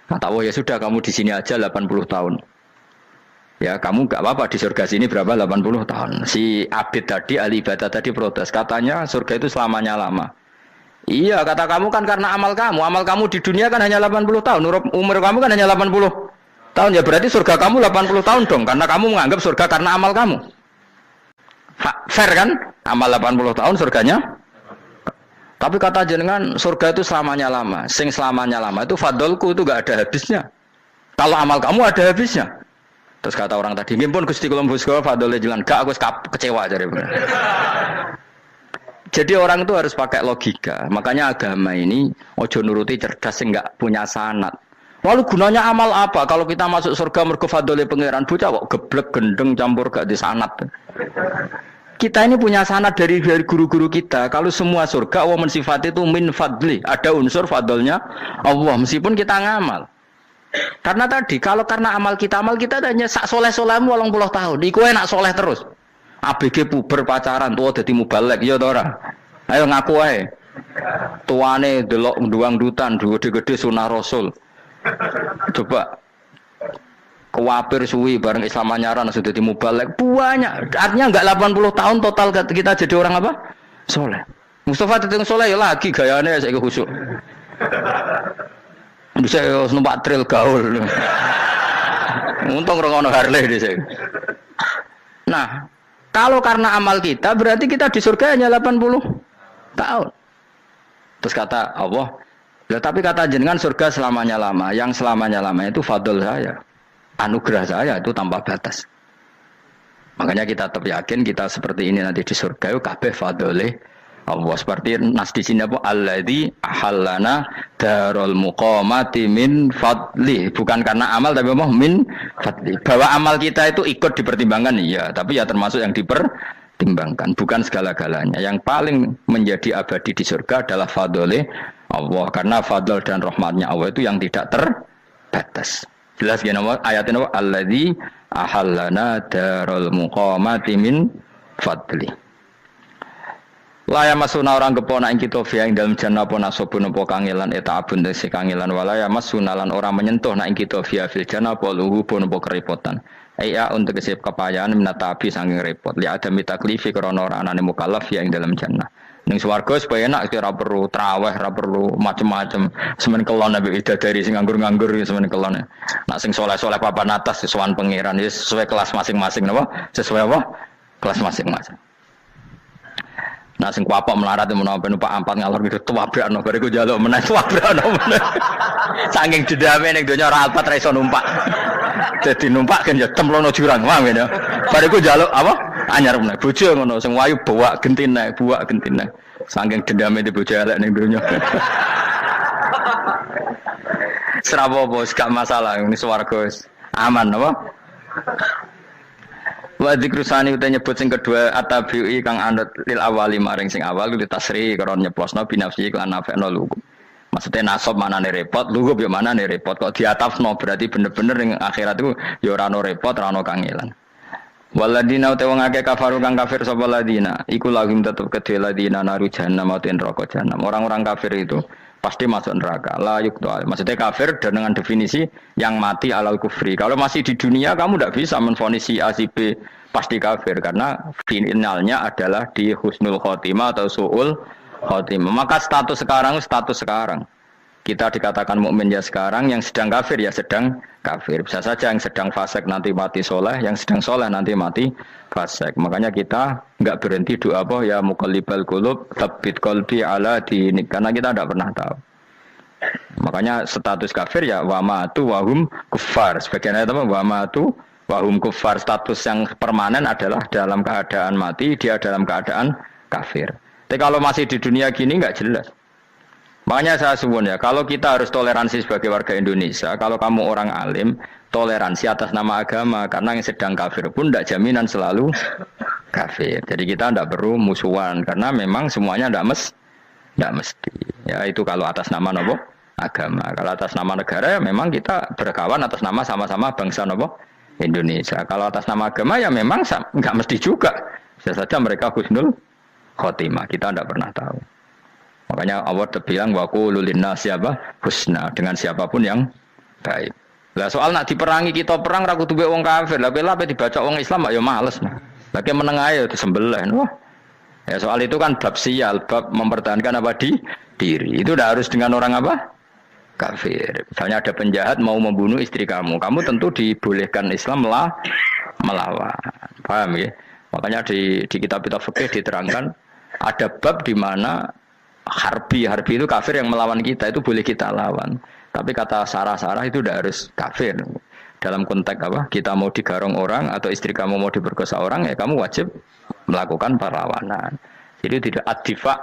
Kata Allah, "Ya sudah kamu di sini aja 80 tahun." Ya kamu enggak apa-apa di surga sini berapa 80 tahun. Si Abid tadi, ahli ibadah tadi protes. Katanya surga itu selamanya lama. Iya kata kamu kan karena amal kamu. Amal kamu di dunia kan hanya 80 tahun. Umur kamu kan hanya 80 tahun. Ya berarti surga kamu 80 tahun dong. Karena kamu menganggap surga karena amal kamu. Fair kan? Amal 80 tahun surganya. Tapi kata jenengan surga itu selamanya lama. Sing selamanya lama itu fadolku itu gak ada habisnya. Kalau amal kamu ada habisnya. Terus kata orang tadi, "Ngimpun Gusti kula mbusga fadole jalan." Gak aku kecewa jare. Jadi orang itu harus pakai logika. Makanya agama ini ojo nuruti cerdas yang nggak punya sanad. Lalu gunanya amal apa? Kalau kita masuk surga mergo fadhole pangeran bocah kok geblek gendeng campur gak di sanad. Kita ini punya sanad dari guru-guru kita. Kalau semua surga Allah mensifati itu min fadli, ada unsur fadlnya Allah meskipun kita ngamal. Karena tadi kalau karena amal kita hanya sak soleh-solehmu 80 tahun. Iku enak soleh terus. ABG puber pacaran tua dadi mubalek ya ta ora. Ayo ngaku ae. Tuane delok nduang dutan gede-gede sunah Rasul. Coba kuwapir suwi bareng Islam anyaran sudah dadi mubalek banyak. Artinya enggak 80 tahun total kita jadi orang apa? Soleh. Mustafa teteng soleh ya lagi gayane saiki khusuk. Bisa numpak trail gaul. Untung ora ono Harley dhisik. Nah, kalau karena amal kita berarti kita di surga hanya 80 tahun. Terus kata Allah, ya, tapi kata jenengan surga selamanya lama. Yang selamanya lama itu fadl saya. Anugerah saya itu tanpa batas. Makanya kita tetap yakin kita seperti ini nanti di surga itu kabeh fadlih Allah. Seperti nas di sini apa? Alladzi ahallana darul muqamati min fadli. Bukan karena amal tapi apa? Min fadli. Bahwa amal kita itu ikut dipertimbangkan iya, tapi ya termasuk yang dipertimbangkan, bukan segala-galanya. Yang paling menjadi abadi di surga adalah fadlih Allah, karena fadl dan rahmatnya Allah itu yang tidak terbatas. Jelas ya nama ayatnya apa? Alladzi ahallana darul muqamati min fadli. Laya masuna orang kepona ing kita via ing dalam jannah apa nasobun apa kangelan eta abun desi kangelan walaya masuna lan orang menyentuh nak ing kita via fil jannah apa luhu pun apa kerepotan. Iya untuk kesip kepayaan minata api saking repot. Li ada mitaklifi krana ora anane mukallaf via ing dalam jannah. Ning swarga supaya enak ora perlu traweh, ora perlu macam-macam. Semen kelon nabi dari sing nganggur-nganggur semen kelon. Nak sing saleh-saleh papan atas sesuai pangeran sesuai kelas masing-masing napa? Sesuai apa? Kelas masing-masing. Nah sing kuapok melarat menawa numpak ampat ngalor gitu tuwabrakno bariku njaluk meneh tuwabrakno meneh. Saking dendame ning donya ora alpat ra iso numpak. Dadi numpak kan ya templono jurang wae ya. Bariku njaluk apa? Anyar meneh. Bojo ngono sing wayu buak gentine. Saking dendame di bojo elek ning donya. Serapo bos gak masalah ini swarga aman apa? Wa dzikrusani uta nyebut sing kedua atabi'i kang anut lil awali maring sing awal li tasri karo nyeplosno binafsi lan nafekno lugu. Maksudnya nasab manane repot, lugu yo manane repot kok diatafno berarti bener-bener ning akhirat itu yo ora ono repot, ora ono kangelan. Waladina uta wong akeh kafaru kang kafir sapa ladina, iku lahum tetep kedhe ladina naru jahannam ten neraka jahanam. Orang-orang kafir itu pasti masuk neraka. La yuqtal. Maksudnya kafir dengan definisi yang mati alal kufri. Kalau masih di dunia kamu tidak bisa menvonis si A si B pasti kafir karena finalnya adalah di husnul khotimah atau suul khotimah. Maka status sekarang. Kita dikatakan mukmin ya sekarang, yang sedang kafir ya sedang kafir. Bisa saja yang sedang fasik nanti mati soleh, yang sedang soleh nanti mati fasik. Makanya kita enggak berhenti doa apa ya muqallibal qulub tsabbit qalbi ala dinik, karena kita tidak pernah tahu. Makanya status kafir ya wa matu wa hum kuffar. Sebagian ayat apa wa matu wa hum kuffar, status yang permanen adalah dalam keadaan mati, dia dalam keadaan kafir. Tapi kalau masih di dunia gini enggak jelas. Makanya saya suwun ya, kalau kita harus toleransi sebagai warga Indonesia, kalau kamu orang alim, toleransi atas nama agama, karena yang sedang kafir pun tidak jaminan selalu kafir. Jadi kita tidak perlu musuhan, karena memang semuanya tidak mesti. Ya itu kalau atas nama nopo agama. Kalau atas nama negara ya memang kita berkawan atas nama sama-sama bangsa nopo Indonesia. Kalau atas nama agama ya memang nggak mesti juga. Bisa saja mereka husnul khotimah, kita tidak pernah tahu. Makanya Allah terbilang waqulu linnasi apa husna, dengan siapapun yang baik. Lah soal nak diperangi kita perang ra kudu wong kafir. Lah pelah dibaca wong Islam ya males. Lah ke meneng ae disembelih. Wah. Ya soal itu kan bab sial, bab mempertahankan apa diri. Itu udah harus dengan orang apa? Kafir. Misalnya ada penjahat mau membunuh istri kamu tentu dibolehkan Islam melawan. Paham ya? Makanya di kitab-kitab fikih diterangkan ada bab di mana harbi itu kafir yang melawan kita itu boleh kita lawan. Tapi kata sarah itu udah harus kafir. Dalam konteks apa? Kita mau digarong orang atau istri kamu mau diperkosa orang ya kamu wajib melakukan perlawanan. Jadi tidak adifa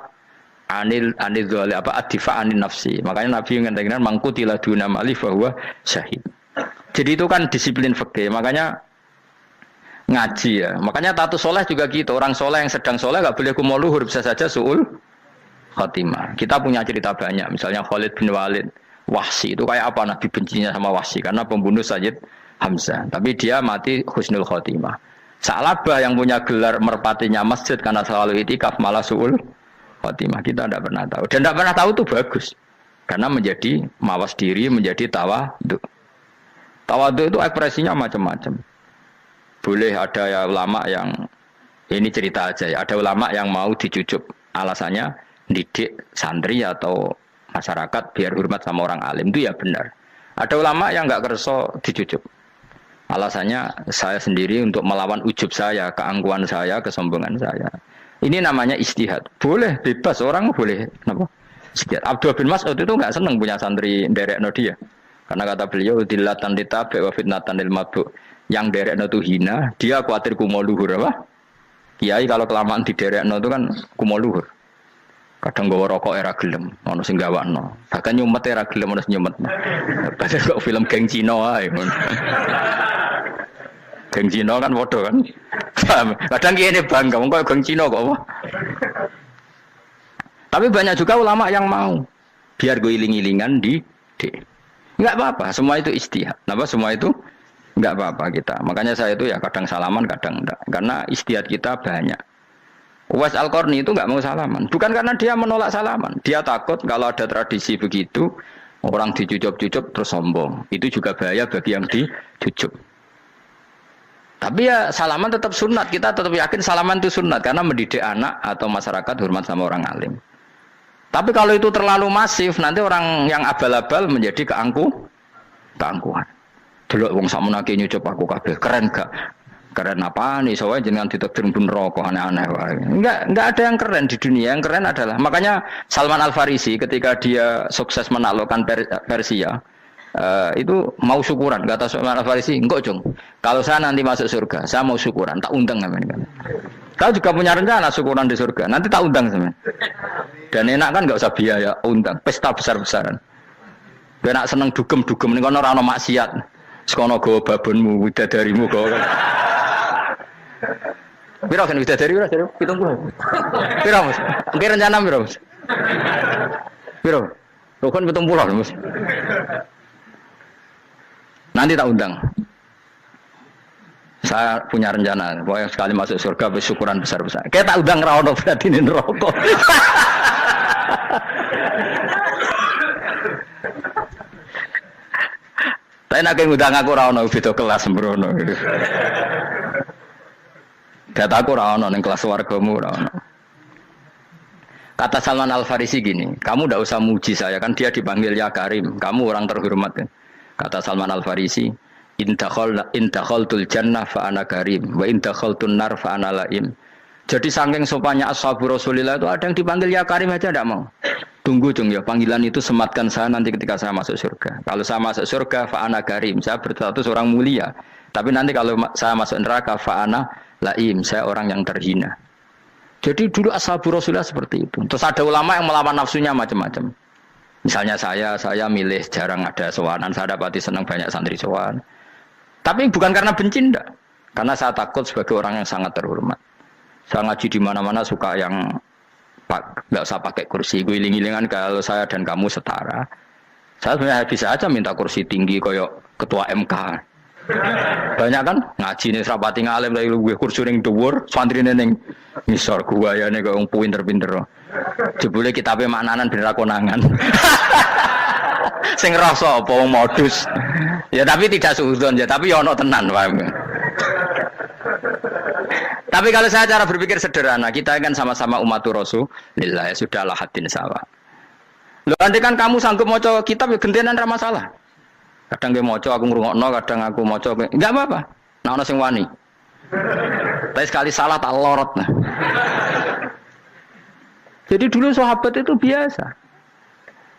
anil dzali apa adifa anin nafsi. Makanya Nabi mengatakan mangkutila duna mali bahwa syahid. Jadi itu kan disiplin fikih. Makanya ngaji ya. Makanya tatus soleh juga gitu. Orang soleh yang sedang soleh nggak boleh kumo luhur, bisa saja suul khotimah. Kita punya cerita banyak. Misalnya Khalid bin Walid, Wahsy itu kayak apa Nabi bencinya sama Wahsy karena pembunuh Sayyid Hamzah. Tapi dia mati husnul khotimah. Sa'labah yang punya gelar merpatinya masjid karena selalu itikaf malah suul khotimah. Kita tidak pernah tahu. Dan tidak pernah tahu itu bagus. Karena menjadi mawas diri, menjadi tawadhu. Tawadhu itu ekspresinya macam-macam. Boleh ada ya ulama yang ini cerita aja ya. Ada ulama yang mau dicucup. Alasannya didik santri atau masyarakat biar hormat sama orang alim. Itu ya benar. Ada ulama yang nggak kerso dicucup. Alasannya saya sendiri untuk melawan ujub saya, keangkuhan saya, kesombongan saya. Ini namanya istihad. Boleh, bebas. Orang boleh. Kenapa? Istihad. Abdul bin Mas'ud itu nggak senang punya santri nderekno dia. Karena kata beliau, dillatan ditabe wa fitnatan lil mabuk. Yang nderekno itu hina, dia khawatir kumo luhur. Apa? Kiai kalau kelamaan di nderekno itu kan kumo luhur. Kadang gawa rokok era gelem, ono sing gawakno. Bahkan nyumet era gelem ono sing nyumet. Padahal kok film geng Cina ae. Geng Cina kan bodoh kan. Kadang kene bangga wong kok geng Cina kok apa. Tapi banyak juga ulama yang mau biar gue iling-ilingan di enggak apa-apa, semua itu istihad. Kenapa semua itu enggak apa-apa kita. Makanya saya itu ya kadang salaman, kadang enggak. Karena istihad kita banyak. Uwais Al-Qarni itu nggak mau salaman, bukan karena dia menolak salaman, dia takut kalau ada tradisi begitu orang dicucup-cucup terus sombong, itu juga bahaya bagi yang dicucup. Tapi ya salaman tetap sunat, kita tetap yakin salaman itu sunat karena mendidik anak atau masyarakat hormat sama orang alim. Tapi kalau itu terlalu masif, nanti orang yang abal-abal menjadi keangkuhan. Delok wong sakmenake nyucup aku kabeh, keren gak? Keren apa nih? Soalnya jangan ditakdir pun rokok aneh-aneh. Enggak ada yang keren di dunia. Yang keren adalah makanya Salman Al Farisi ketika dia sukses menaklukkan Persia itu mau syukuran. Kata Salman Al Farisi, enggak Jong. Kalau saya nanti masuk surga, saya mau syukuran. Tak undang namanya. Kau juga punya rencana syukuran di surga. Nanti tak undang sama. Dan enak kan enggak usah biaya undang. Pesta besar-besaran. Enak seneng dugem-dugem ning kono ora ono maksiat. Sekono go babonmu, widadarimu go. Piro kan widadari ora jare 70. Piro Mas? Oke rencana piro Mas? Piro? Rukun 70 Mas. Nanti tak undang. Saya punya rencana, pokoknya sekali masuk surga bersyukuran besar-besar. Kayak tak undang ra ono berarti ning neraka. Tapi nek ngundang aku ra ono beda kelas sembrono. Dataku ora ono ning kelas wargamu ora ono. Kata Salman Al Farisi gini, kamu ndak usah muji saya kan dia dipanggil ya Karim, kamu orang terhormat kan. Kata Salman Al Farisi, in dakhaltul jannah fa ana karim wa in dakhaltun nar fa ana laim. Jadi saking sopannya ashabu Rasulillah itu ada yang dipanggil ya Karim aja ndak mau. Tunggu Jung ya, panggilan itu sematkan saya nanti ketika saya masuk surga. Kalau saya masuk surga fa ana karim, saya berstatus orang mulia. Tapi nanti kalau saya masuk neraka fa ana laim, saya orang yang terhina. Jadi dulu ashabu Rasulullah seperti itu. Terus ada ulama yang melawan nafsunya macam-macam. Misalnya saya milih jarang ada sowanan, saya dapati senang banyak santri sowan. Tapi bukan karena benci enggak. Karena saya takut sebagai orang yang sangat terhormat. Saya ngaji di mana-mana suka yang enggak usah pakai kursi, guling-gilingan kalau saya dan kamu setara. Saya sebenarnya bisa aja minta kursi tinggi koyok ketua MK. Banyak kan ngaji nih serapati ngalim dari gue kursi ning dhuwur santri ning ngisor gua ya nek wong pinter-pinter. Jebule kitabe maknanan ben ra konangan. Sing rasa apa wong modus. Ya tapi tidak suudzon ya, tapi ya ono tenan paham. Tapi kalau saya cara berpikir sederhana, kita kan sama-sama umatur Rasulillah, ya sudahlah hadin sawa. Lho andai kan kamu sanggup maca kitab ya gentenan ra masalah. Kadang dia moco aku ngrungokno, kadang aku moco enggak apa-apa. Nah ono sing wani. Tapi sekali salah tak lorot nah. Jadi dulu sahabat itu biasa.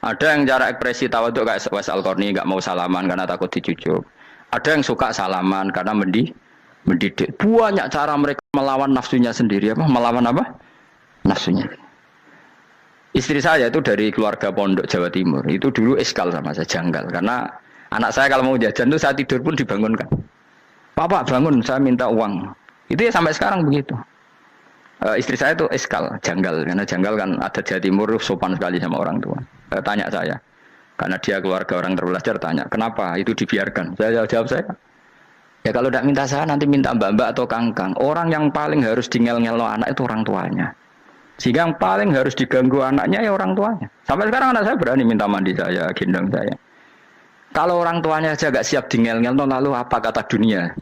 Ada yang cara ekspresi tawadhu kayak Uwais Al-Qarni enggak mau salaman karena takut dicucuk. Ada yang suka salaman karena mendidik. Banyak cara mereka melawan nafsunya sendiri apa? Melawan apa? nafsunya. Istri saya itu dari keluarga pondok Jawa Timur. Itu dulu eskal sama saya, janggal. Karena anak saya kalau mau jajan tuh saya tidur pun dibangunkan. Pak bangun, saya minta uang. Itu ya sampai sekarang begitu. Istri saya itu eskal, janggal. Karena janggal kan ada Jawa Timur sopan sekali sama orang tua. Tanya saya. Karena dia keluarga orang terpelajar, tanya, kenapa itu dibiarkan? Saya jawab saya. Ya kalau tidak minta saya, nanti minta mbak-mbak atau kangkang. Orang yang paling harus dingel-ngelo anak itu orang tuanya. Sehingga yang paling harus diganggu anaknya ya orang tuanya. Sampai sekarang anak saya berani minta mandi saya, gendong saya. Kalau orang tuanya saja gak siap dingel-ngelo, lalu apa kata dunia?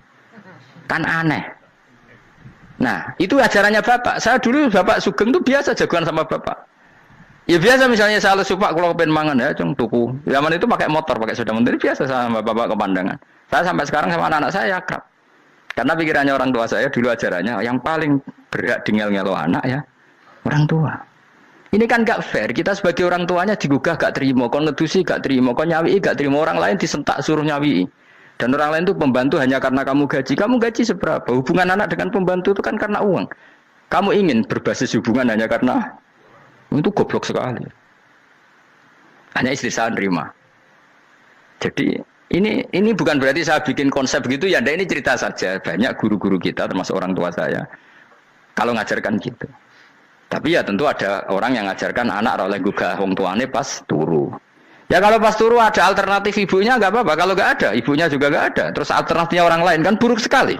Kan aneh. Nah, itu ajarannya bapak. Saya dulu bapak Sugeng itu biasa jagoan sama bapak. Ya biasa misalnya saya lesupak kalau kepen mangan ya, cung tuku. Zaman itu pakai motor, pakai sepeda motor, biasa sama bapak ke pandangan. Saya sampai sekarang sama anak-anak saya akrab. Karena pikirannya orang tua saya dulu ajarannya yang paling berhak dingel-ngelo anak ya orang tua. Ini kan gak fair. Kita sebagai orang tuanya digugah gak terima, kon ngedusi gak terima, kon nyawi gak terima, orang lain disentak suruh nyawi. Dan orang lain itu pembantu hanya karena kamu gaji. Kamu gaji seberapa? Hubungan anak dengan pembantu itu kan karena uang. Kamu ingin berbasis hubungan hanya karena itu goblok sekali. Hanya istri saya nerima. Jadi ini bukan berarti saya bikin konsep begitu ya. Ini cerita saja. Banyak guru-guru kita termasuk orang tua saya kalau ngajarkan gitu. Tapi ya tentu ada orang yang ngajarkan anak oleh gugah wong tuane pas turu. Ya kalau pas turu ada alternatif ibunya nggak apa-apa. Kalau nggak ada, ibunya juga nggak ada. Terus alternatifnya orang lain kan buruk sekali.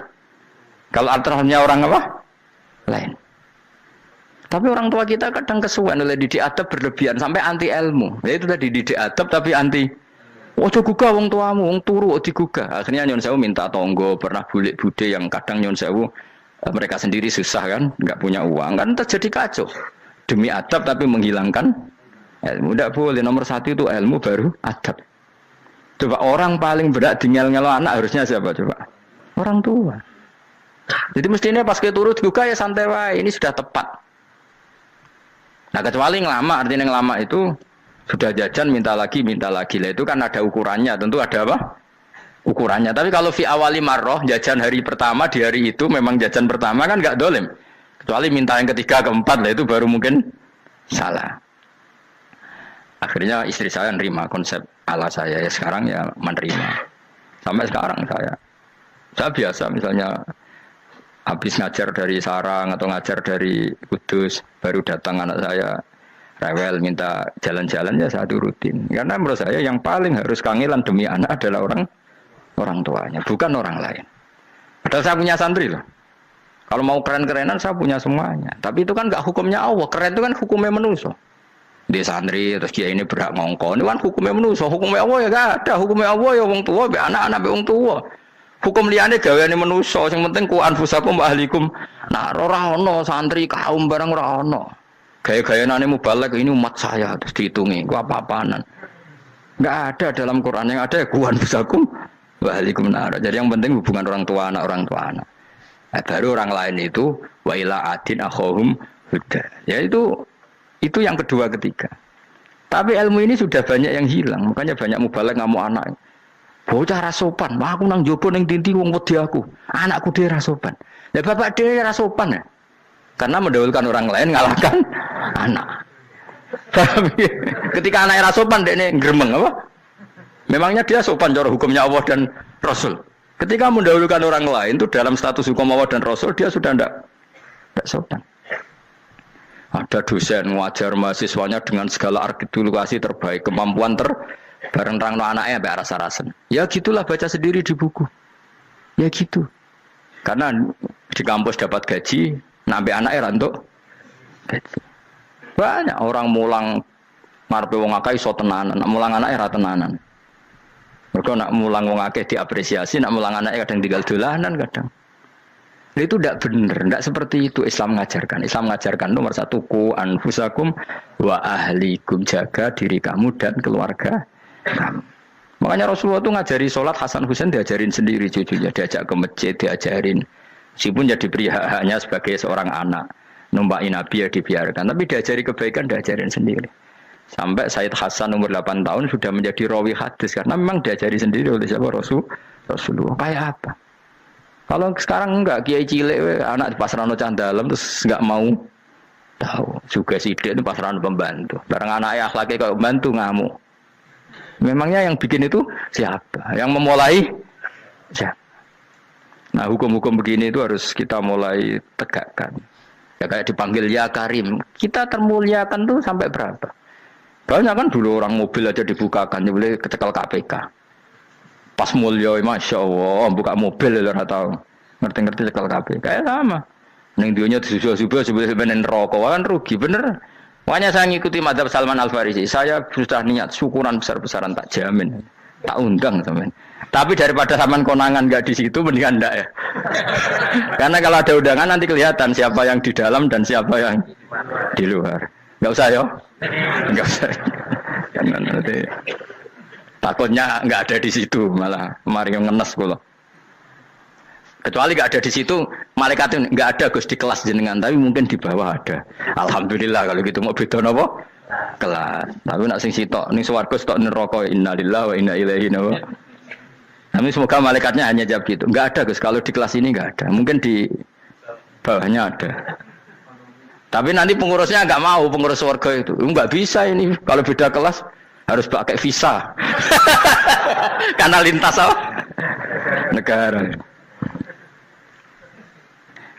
Kalau alternatifnya orang apa? Lain. Tapi orang tua kita kadang kesuwen oleh didik adab berlebihan sampai anti ilmu. Ya itu tadi didik adab tapi anti. Ojo gugah wong tuamu, wong turu digugah. Akhirnya Nyon Sewu minta tonggo, pernah bulik bude yang kadang Nyon Sewu mereka sendiri susah kan, nggak punya uang kan terjadi kacau. Demi adab tapi menghilangkan ilmu. Tidak boleh. Nomor satu itu ilmu baru adab. Coba orang paling berat dingel-ngelo anak harusnya siapa coba? Orang tua. Jadi mestinya pas kita turut juga ya santai wae. Ini sudah tepat. Nah kecuali ngelama, artinya ngelama itu sudah jajan minta lagi lah itu kan ada ukurannya. Tentu ada apa? Ukurannya. Tapi kalau fi awali marroh jajan hari pertama di hari itu memang jajan pertama kan nggak dolim. Kecuali minta yang ketiga keempat lah itu baru mungkin salah. Akhirnya istri saya nerima konsep ala saya ya sekarang ya menerima. Sampai sekarang saya biasa misalnya habis ngajar dari Sarang atau ngajar dari Kudus baru datang anak saya rewel minta jalan-jalan ya saya turutin. Karena menurut saya yang paling harus kangelan demi anak adalah orang tuanya, bukan orang lain. Padahal saya punya santri loh. Kalau mau keren-kerenan saya punya semuanya. Tapi itu kan nggak hukumnya Allah. Keren itu kan hukumnya manusia. Di santri terus dia ini berhak ngongkon. Ini kan hukumnya manusia. Hukumnya Allah ya gak ada. Hukumnya Allah ya wong tua, be anak-anak be wong tua. Hukum liyane gaweane manusia. Yang penting ku anfusakum wa ahlikum. Nah, ora ono santri kaum barang ora ono. Gaya-gayaane mubalek ini umat saya terus dihitungi. Ku apa-apaanan. Enggak ada dalam Quran yang ada ya ku anfusakum wa ahlikum nar. Jadi yang penting hubungan orang tua anak. Nah, baru orang lain itu wa ila adin akhahum huda. Ya itu yang kedua ketiga. Tapi ilmu ini sudah banyak yang hilang. Makanya banyak mubalek ngamuk anak. Bocah rasopan, aku nang jopo ning dinti wong wedi aku. Anakku dhewe rasopan. Lah bapak dhewe rasopan ya. Karena mendahulukan orang lain ngalahkan anak. Ketika anaknya rasopan dekne gremeng apa? Memangnya dia sopan cara hukumnya Allah dan Rasul. Ketika mendahulukan orang lain itu dalam status hukum Allah dan Rasul dia sudah tidak sopan. Ada dosen ngajar mahasiswanya dengan segala artikulasi terbaik, kemampuan bareng terang anaknya sampai rasa-rasen. Ya gitulah baca sendiri di buku. Ya gitu. Karena di kampus dapat gaji, nambe anaknya rantuk gaji. Banyak orang mulang ngarepe wong akeh iso tenanan, mulang anaknya ra tenanan. Mergo nak mulang wong akeh diapresiasi, nak mulang anaknya kadang tinggal dolanan kadang. Itu tidak benar, tidak seperti itu Islam mengajarkan. Islam mengajarkan nomor satu ku anfusakum wa ahlikum, jaga diri kamu dan keluarga kamu. Makanya Rasulullah itu ngajari sholat Hasan Husain diajarin sendiri cucunya, diajak ke masjid diajarin. Meskipun jadi beri hak-haknya sebagai seorang anak, numpaki Nabi ya dibiarkan, tapi diajari kebaikan diajarin sendiri. Sampai Sayyid Hasan umur 8 tahun sudah menjadi rawi hadis karena memang diajari sendiri oleh siapa Rasulullah. Kayak apa? Kalau sekarang enggak, kiai cilik anak di pasar cah dalam terus enggak mau Tahu. Juga sidik itu pasaran pembantu. Barang anaknya akhlaknya kalau bantu ngamuk. Memangnya yang bikin itu siapa? Yang memulai siapa? Nah, hukum-hukum begini itu harus kita mulai tegakkan. Ya kayak dipanggil ya Karim. Kita termuliakan tuh sampai berapa? Banyak kan dulu orang mobil aja dibukakan, boleh kecekel KPK. Pas mulia, masya Allah, buka mobil ya tahu. Ngerti-ngerti cekel KPK. Kayak sama. Neng dunia disusul-susul sebenarnya rokok kan rugi bener. Makanya saya ngikuti mazhab Salman Al Farisi. Saya sudah niat syukuran besar-besaran tak jamin, tak undang teman. Tapi daripada saman konangan nggak di situ, mendingan enggak ya. Karena kalau ada undangan nanti kelihatan siapa yang di dalam dan siapa yang di luar. Nggak usah yo, nggak usah. Karena nanti takutnya nggak ada di situ malah kemarin yang ngenes pula. Kecuali nggak ada di situ, malaikat itu nggak ada Gus di kelas jenengan, tapi mungkin di bawah ada. Alhamdulillah kalau gitu mau beda nopo kelas. Tapi nak sing sitok, ning swarga sitok neraka innalillahi wa inna ilaihi raji'un. Tapi semoga malaikatnya hanya jawab gitu. Enggak ada Gus, kalau di kelas ini enggak ada. Mungkin di bawahnya ada. Tapi nanti pengurusnya enggak mau, pengurus warga itu. Enggak bisa ini, kalau beda kelas harus pakai visa. Karena lintas apa? Negara.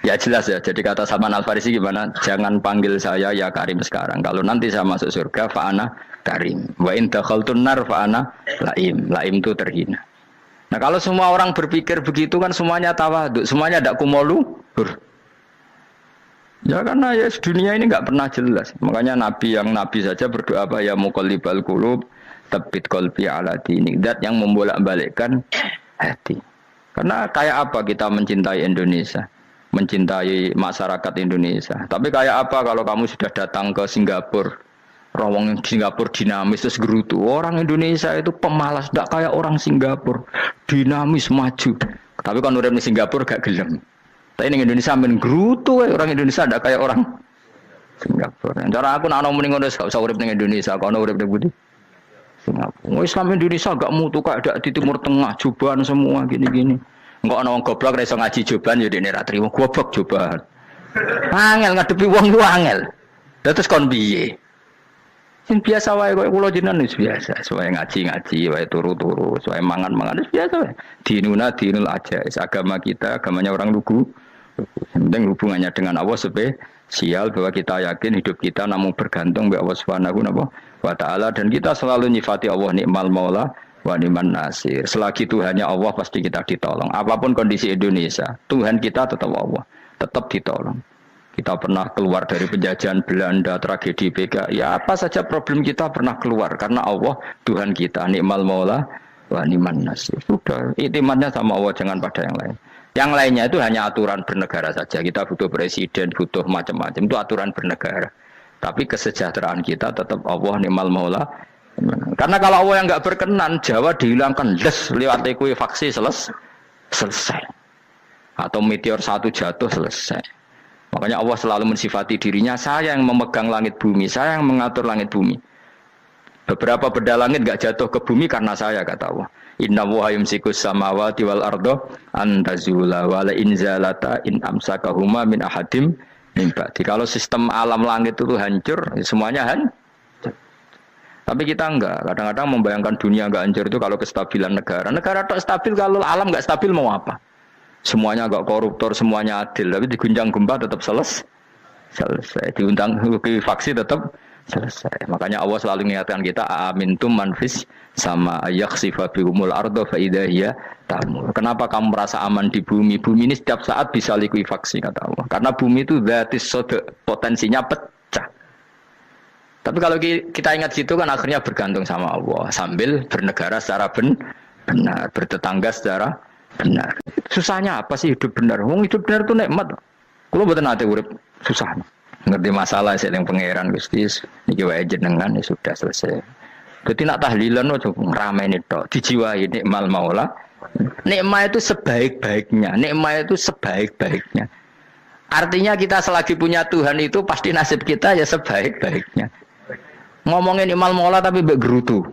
Ya jelas ya, jadi kata Salman Al Farisi gimana? Jangan panggil saya ya Karim sekarang. Kalau nanti saya masuk surga, fa'ana Karim. Wa in dakhaltun nar fa'ana Laim. Laim itu terhina. Nah kalau semua orang berpikir begitu kan semuanya tawaduk, semuanya ada kumoluhur. Ya karena ya dunia ini nggak pernah jelas. Makanya Nabi saja berdoa apa ya muqallibal qulub tsabbit qalbi ala dinik. Dat yang membolak-balikkan hati. Karena kayak apa kita mencintai Indonesia, mencintai masyarakat Indonesia. Tapi kayak apa kalau kamu sudah datang ke Singapura? Rawang Singapura dinamis terus gerutu. Orang Indonesia itu pemalas, tidak kayak orang Singapura, dinamis maju. Tapi kan urip di Singapura gak gelem. Tapi di Indonesia men gerutu, orang Indonesia tidak kayak orang Singapura. Cara aku nak ngomong ngono gak usah urip di Indonesia, kalau urip di Budi. Singapura. Islam Indonesia gak mutu kayak di Timur Tengah, cobaan semua gini-gini. Enggak ana wong goblok ra iso ngaji cobaan ya dene ra trimo goblok cobaan. Angel ngadepi wong ku angel. Terus kon piye? Sing biasa wae koyo kula jenengan wis biasa, wae ngaji-ngaji, wae turu-turu, wae mangan-mangan wis biasa wae. Dinul aja, agama kita, agamanya orang lugu. Penting hubungannya dengan Allah spesial bahwa kita yakin hidup kita namun bergantung kepada Allah Subhanahu wa taala dan kita selalu nyifati Allah nikmal maula wa ni'man nasir. Selagi Tuhannya Allah pasti kita ditolong. Apapun kondisi Indonesia, Tuhan kita tetap Allah, tetap ditolong. Kita pernah keluar dari penjajahan Belanda, tragedi PKI, ya apa saja problem kita pernah keluar karena Allah Tuhan kita, nikmal maula wa ni'man nasir. Sudah, iktimatnya sama Allah, jangan pada yang lain. Yang lainnya itu hanya aturan bernegara saja. Kita butuh presiden, butuh macam-macam, itu aturan bernegara. Tapi kesejahteraan kita tetap Allah nikmal maula. Karena kalau Allah yang enggak berkenan, Jawa dihilangkan lewat likuifaksi selesai. Atau meteor satu jatuh selesai. Makanya Allah selalu mensifati dirinya, saya yang memegang langit bumi, saya yang mengatur langit bumi. Beberapa benda langit enggak jatuh ke bumi karena saya, kata Allah. Inna wa yumsikus samawati wal ardo antazula wala inzalata in amsakahuma min ahadim min ba'di. Kalau sistem alam langit itu hancur, semuanya hancur. Tapi kita enggak. Kadang-kadang membayangkan dunia enggak hancur itu kalau kestabilan negara. Negara tak stabil, kalau alam enggak stabil mau apa? Semuanya enggak koruptor, semuanya adil. Tapi diguncang gempa tetap selesai. Diundang faksi tetap selesai. Makanya Allah selalu mengingatkan kita, amintum manfis sama yakhsifa bihumul ardo fa idza hiya tamur. Kenapa kamu merasa aman di bumi? Bumi ini setiap saat bisa likuifaksi, kata Allah. Karena bumi itu dzatis sodok, potensinya pecah. Tapi kalau kita ingat situ kan akhirnya bergantung sama Allah sambil bernegara secara benar, bertetangga secara benar. Susahnya apa sih hidup benar? Wong hidup benar itu nikmat. Kalau mboten nate urip susah. Ngerti masalah yang pangeran Gusti niki wae jenengan ya sudah selesai. Dadi nak tahlilan ojo ngrameni tok, dijiwai nikmal maula. Nikmat itu sebaik-baiknya, nikmat itu sebaik-baiknya. Artinya kita selagi punya Tuhan itu pasti nasib kita ya sebaik-baiknya. Ngomongin nikmal maula tapi mbek gerutu.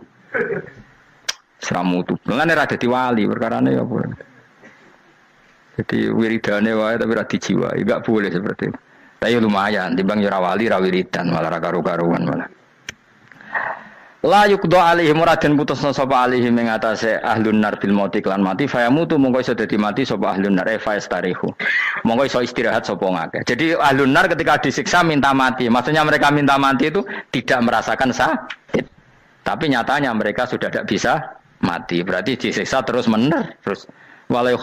Seramutu. Mulane ra dadi wali perkarane ya apa. Jadi wiridane wae tapi ra dijiwai, enggak boleh seperti itu. Tapi lumayan, timbang yo rawali rawiridan malah ra karu-karuan malah. La yuqda alaihim raden putusna sapa alaihim ing atase ahlun nar bil mauti lan mati fayamutu mongko iso dadi mati sapa ahlun nar fa istarihu. Mongko iso istirahat sapa ngakeh. Jadi ahlun nar ketika disiksa minta mati. Maksudnya mereka minta mati itu tidak merasakan sakit. Tapi nyatanya mereka sudah tidak bisa mati. Berarti disiksa terus terus walau